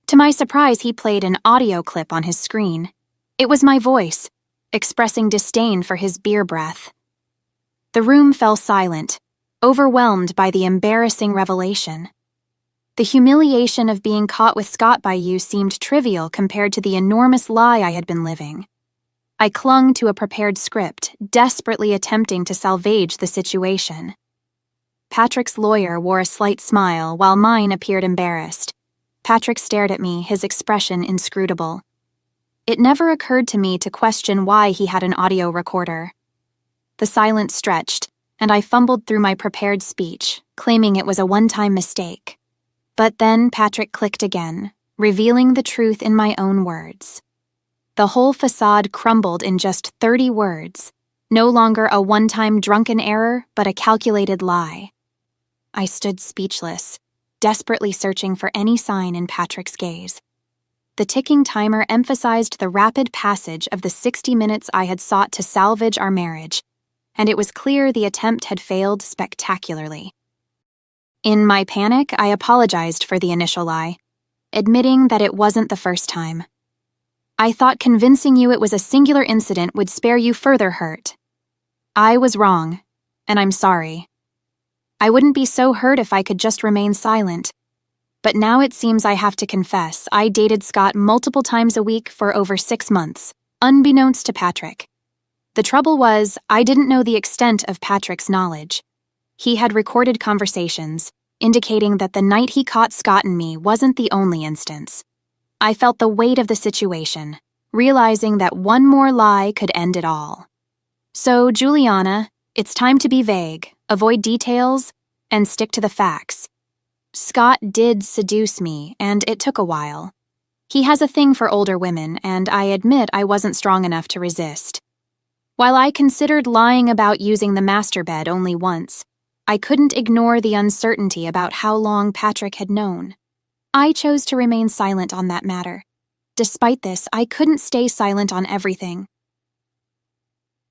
[SPEAKER 5] To my surprise, he played an audio clip on his screen. It was my voice, expressing disdain for his beer breath. The room fell silent, overwhelmed by the embarrassing revelation. The humiliation of being caught with Scott by you seemed trivial compared to the enormous lie I had been living. I clung to a prepared script, desperately attempting to salvage the situation. Patrick's lawyer wore a slight smile, while mine appeared embarrassed. Patrick stared at me, his expression inscrutable. It never occurred to me to question why he had an audio recorder. The silence stretched, and I fumbled through my prepared speech, claiming it was a one-time mistake. But then Patrick clicked again, revealing the truth in my own words. The whole facade crumbled in just 30 words, no longer a one-time drunken error, but a calculated lie. I stood speechless, desperately searching for any sign in Patrick's gaze. The ticking timer emphasized the rapid passage of the 60 minutes I had sought to salvage our marriage, and it was clear the attempt had failed spectacularly. In my panic, I apologized for the initial lie, admitting that it wasn't the first time. I thought convincing you it was a singular incident would spare you further hurt. I was wrong, and I'm sorry. I wouldn't be so hurt if I could just remain silent. But now it seems I have to confess I dated Scott multiple times a week for over 6 months, unbeknownst to Patrick. The trouble was, I didn't know the extent of Patrick's knowledge. He had recorded conversations, indicating that the night he caught Scott and me wasn't the only instance. I felt the weight of the situation, realizing that one more lie could end it all. So, Juliana, it's time to be vague, avoid details, and stick to the facts. Scott did seduce me, and it took a while. He has a thing for older women, and I admit I wasn't strong enough to resist. While I considered lying about using the master bed only once, I couldn't ignore the uncertainty about how long Patrick had known. I chose to remain silent on that matter. Despite this, I couldn't stay silent on everything.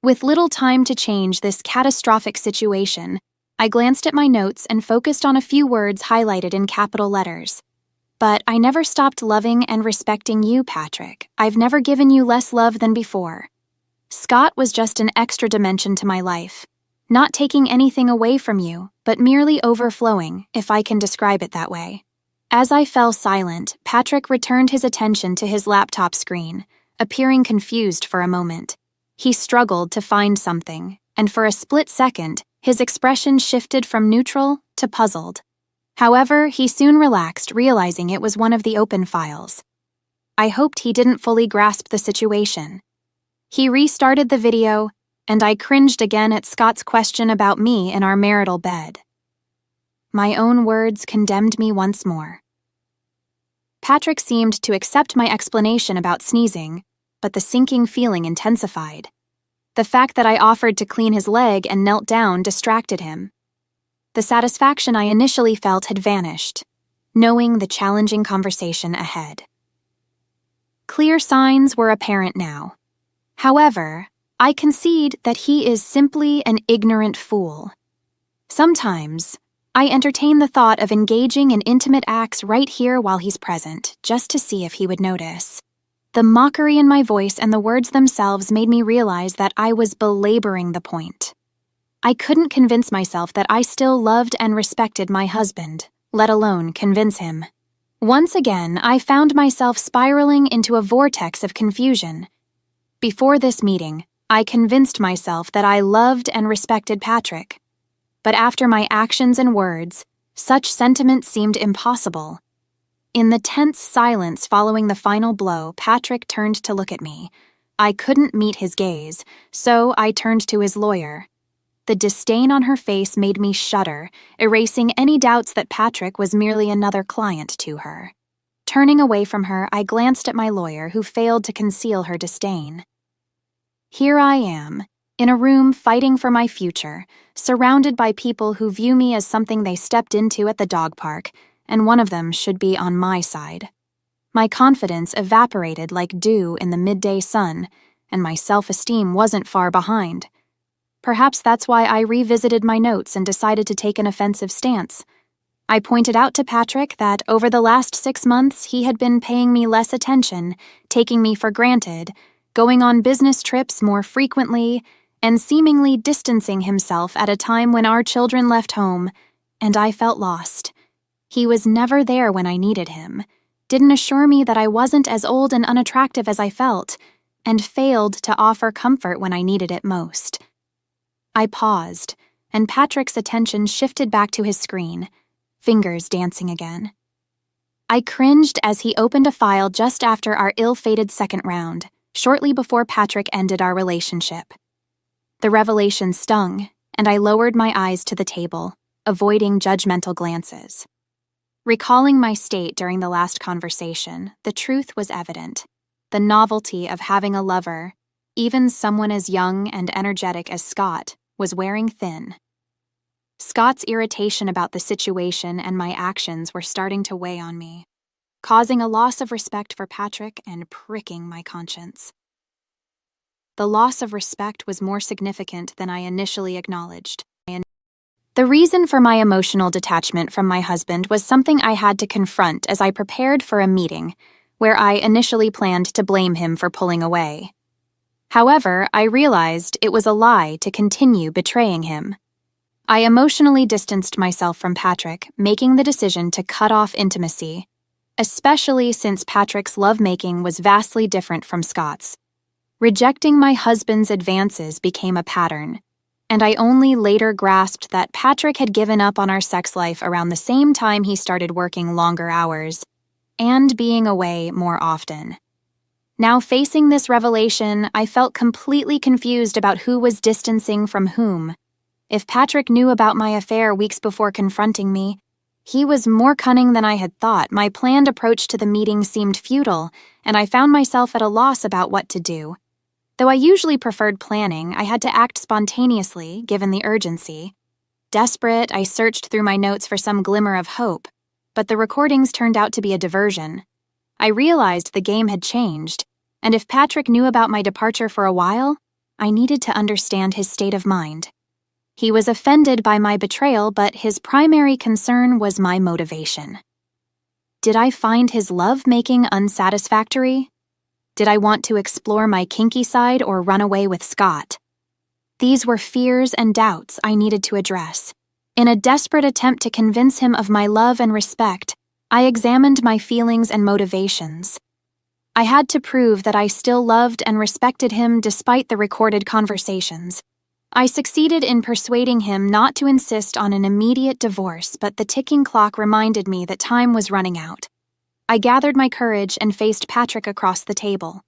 [SPEAKER 5] With little time to change this catastrophic situation, I glanced at my notes and focused on a few words highlighted in capital letters. But I never stopped loving and respecting you, Patrick. I've never given you less love than before. Scott was just an extra dimension to my life, not taking anything away from you, but merely overflowing, if I can describe it that way. As I fell silent, Patrick returned his attention to his laptop screen, appearing confused for a moment. He struggled to find something, and for a split second, his expression shifted from neutral to puzzled. However, he soon relaxed, realizing it was one of the open files. I hoped he didn't fully grasp the situation. He restarted the video, and I cringed again at Scott's question about me in our marital bed. My own words condemned me once more. Patrick seemed to accept my explanation about sneezing, but the sinking feeling intensified. The fact that I offered to clean his leg and knelt down distracted him. The satisfaction I initially felt had vanished, knowing the challenging conversation ahead. Clear signs were apparent now. However, I concede that he is simply an ignorant fool. Sometimes, I entertain the thought of engaging in intimate acts right here while he's present, just to see if he would notice. The mockery in my voice and the words themselves made me realize that I was belaboring the point. I couldn't convince myself that I still loved and respected my husband, let alone convince him. Once again, I found myself spiraling into a vortex of confusion. Before this meeting, I convinced myself that I loved and respected Patrick. But after my actions and words, such sentiment seemed impossible. In the tense silence following the final blow, Patrick turned to look at me. I couldn't meet his gaze, so I turned to his lawyer. The disdain on her face made me shudder, erasing any doubts that Patrick was merely another client to her. Turning away from her, I glanced at my lawyer, who failed to conceal her disdain. Here I am, in a room fighting for my future, surrounded by people who view me as something they stepped into at the dog park, and one of them should be on my side. My confidence evaporated like dew in the midday sun, and my self-esteem wasn't far behind. Perhaps that's why I revisited my notes and decided to take an offensive stance. I pointed out to Patrick that over the last 6 months he had been paying me less attention, taking me for granted, going on business trips more frequently, and seemingly distancing himself at a time when our children left home, and I felt lost. He was never there when I needed him, didn't assure me that I wasn't as old and unattractive as I felt, and failed to offer comfort when I needed it most. I paused, and Patrick's attention shifted back to his screen, fingers dancing again. I cringed as he opened a file just after our ill-fated second round, shortly before Patrick ended our relationship. The revelation stung, and I lowered my eyes to the table, avoiding judgmental glances. Recalling my state during the last conversation, the truth was evident. The novelty of having a lover, even someone as young and energetic as Scott, was wearing thin. Scott's irritation about the situation and my actions were starting to weigh on me, causing a loss of respect for Patrick and pricking my conscience. The loss of respect was more significant than I initially acknowledged. The reason for my emotional detachment from my husband was something I had to confront as I prepared for a meeting, where I initially planned to blame him for pulling away. However, I realized it was a lie to continue betraying him. I emotionally distanced myself from Patrick, making the decision to cut off intimacy, especially since Patrick's lovemaking was vastly different from Scott's. Rejecting my husband's advances became a pattern, and I only later grasped that Patrick had given up on our sex life around the same time he started working longer hours and being away more often. Now facing this revelation, I felt completely confused about who was distancing from whom. If Patrick knew about my affair weeks before confronting me, he was more cunning than I had thought. My planned approach to the meeting seemed futile, and I found myself at a loss about what to do. Though I usually preferred planning, I had to act spontaneously, given the urgency. Desperate, I searched through my notes for some glimmer of hope, but the recordings turned out to be a diversion. I realized the game had changed, and if Patrick knew about my departure for a while, I needed to understand his state of mind. He was offended by my betrayal, but his primary concern was my motivation. Did I find his love-making unsatisfactory? Did I want to explore my kinky side or run away with Scott? These were fears and doubts I needed to address. In a desperate attempt to convince him of my love and respect, I examined my feelings and motivations. I had to prove that I still loved and respected him despite the recorded conversations. I succeeded in persuading him not to insist on an immediate divorce, but the ticking clock reminded me that time was running out. I gathered my courage and faced Patrick across the table.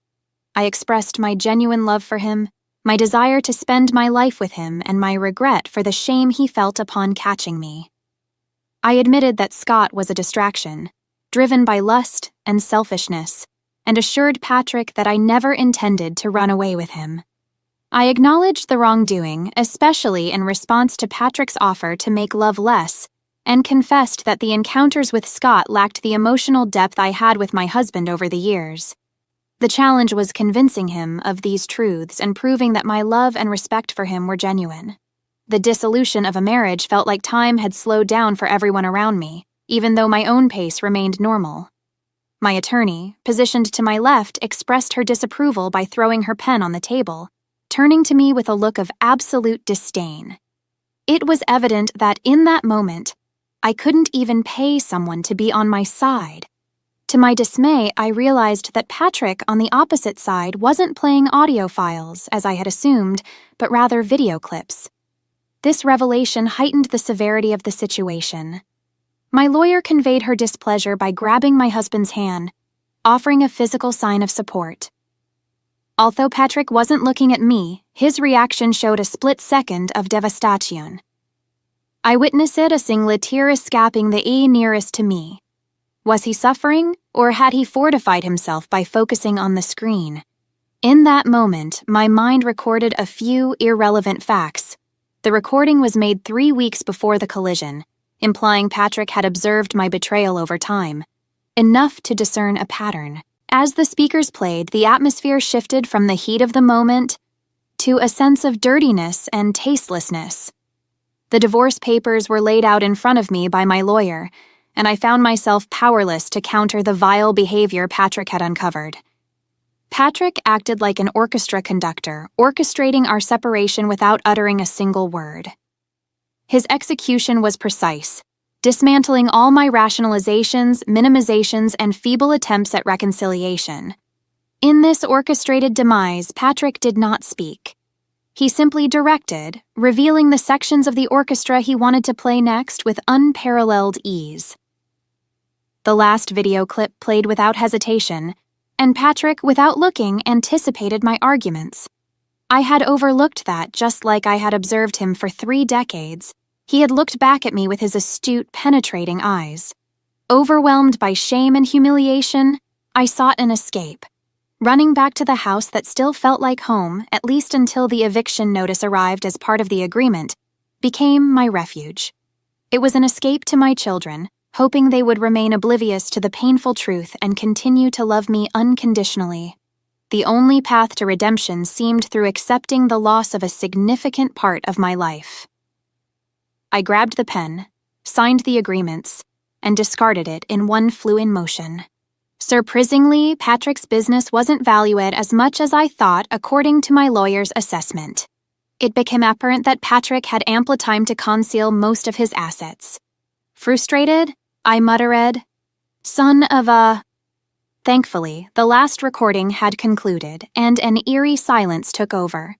[SPEAKER 5] I expressed my genuine love for him, my desire to spend my life with him, and my regret for the shame he felt upon catching me. I admitted that Scott was a distraction, driven by lust and selfishness, and assured Patrick that I never intended to run away with him. I acknowledged the wrongdoing, especially in response to Patrick's offer to make love less, and confessed that the encounters with Scott lacked the emotional depth I had with my husband over the years. The challenge was convincing him of these truths and proving that my love and respect for him were genuine. The dissolution of a marriage felt like time had slowed down for everyone around me, even though my own pace remained normal. My attorney, positioned to my left, expressed her disapproval by throwing her pen on the table, turning to me with a look of absolute disdain. It was evident that in that moment, I couldn't even pay someone to be on my side. To my dismay, I realized that Patrick on the opposite side wasn't playing audio files, as I had assumed, but rather video clips. This revelation heightened the severity of the situation. My lawyer conveyed her displeasure by grabbing my husband's hand, offering a physical sign of support. Although Patrick wasn't looking at me, his reaction showed a split second of devastation. I witnessed a single tear escaping the eye nearest to me. Was he suffering, or had he fortified himself by focusing on the screen? In that moment, my mind recorded a few irrelevant facts. The recording was made 3 weeks before the collision, implying Patrick had observed my betrayal over time. Enough to discern a pattern. As the speakers played, the atmosphere shifted from the heat of the moment to a sense of dirtiness and tastelessness. The divorce papers were laid out in front of me by my lawyer, and I found myself powerless to counter the vile behavior Patrick had uncovered. Patrick acted like an orchestra conductor, orchestrating our separation without uttering a single word. His execution was precise, dismantling all my rationalizations, minimizations, and feeble attempts at reconciliation. In this orchestrated demise, Patrick did not speak. He simply directed, revealing the sections of the orchestra he wanted to play next with unparalleled ease. The last video clip played without hesitation, and Patrick, without looking, anticipated my arguments. I had overlooked that just like I had observed him for 3 decades. He had looked back at me with his astute, penetrating eyes. Overwhelmed by shame and humiliation, I sought an escape. Running back to the house that still felt like home, at least until the eviction notice arrived as part of the agreement, became my refuge. It was an escape to my children, hoping they would remain oblivious to the painful truth and continue to love me unconditionally. The only path to redemption seemed through accepting the loss of a significant part of my life. I grabbed the pen, signed the agreements, and discarded it in one fluid motion. Surprisingly, Patrick's business wasn't valued as much as I thought according to my lawyer's assessment. It became apparent that Patrick had ample time to conceal most of his assets. Frustrated, I muttered, "Son of a..." Thankfully, the last recording had concluded, and an eerie silence took over.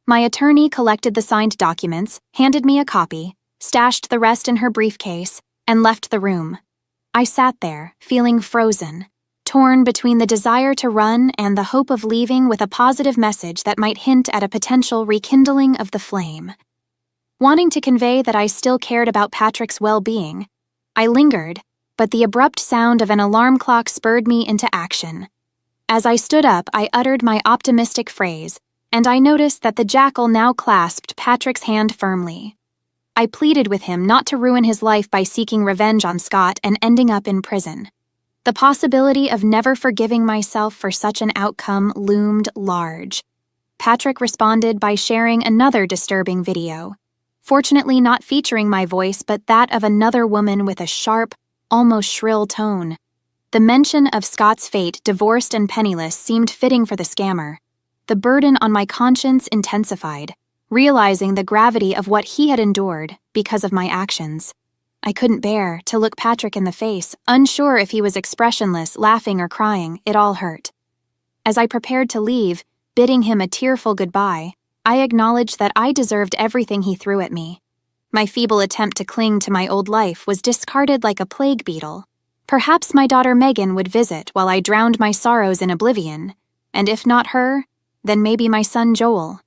[SPEAKER 5] My attorney collected the signed documents, handed me a copy, stashed the rest in her briefcase, and left the room. I sat there, feeling frozen, torn between the desire to run and the hope of leaving with a positive message that might hint at a potential rekindling of the flame. Wanting to convey that I still cared about Patrick's well-being, I lingered, but the abrupt sound of an alarm clock spurred me into action. As I stood up, I uttered my optimistic phrase, and I noticed that the jackal now clasped Patrick's hand firmly. I pleaded with him not to ruin his life by seeking revenge on Scott and ending up in prison. The possibility of never forgiving myself for such an outcome loomed large. Patrick responded by sharing another disturbing video, fortunately not featuring my voice but that of another woman with a sharp, almost shrill tone. The mention of Scott's fate, divorced and penniless, seemed fitting for the scammer. The burden on my conscience intensified, realizing the gravity of what he had endured because of my actions. I couldn't bear to look Patrick in the face, unsure if he was expressionless, laughing or crying. It all hurt. As I prepared to leave, bidding him a tearful goodbye, I acknowledged that I deserved everything he threw at me. My feeble attempt to cling to my old life was discarded like a plague beetle. Perhaps my daughter Megan would visit while I drowned my sorrows in oblivion, and if not her, then maybe my son Joel.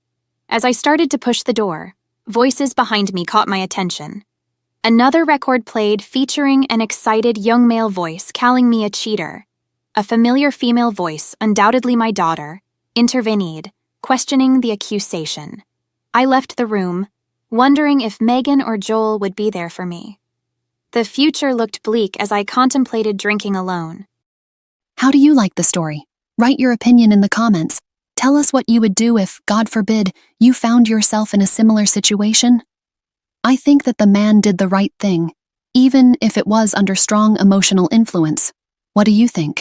[SPEAKER 5] As I started to push the door, voices behind me caught my attention. Another record played featuring an excited young male voice calling me a cheater. A familiar female voice, undoubtedly my daughter, intervened, questioning the accusation. I left the room, wondering if Megan or Joel would be there for me. The future looked bleak as I contemplated drinking alone.
[SPEAKER 4] How do you like the story? Write your opinion in the comments. Tell us what you would do if, God forbid, you found yourself in a similar situation. I think that the man did the right thing, even if it was under strong emotional influence. What do you think?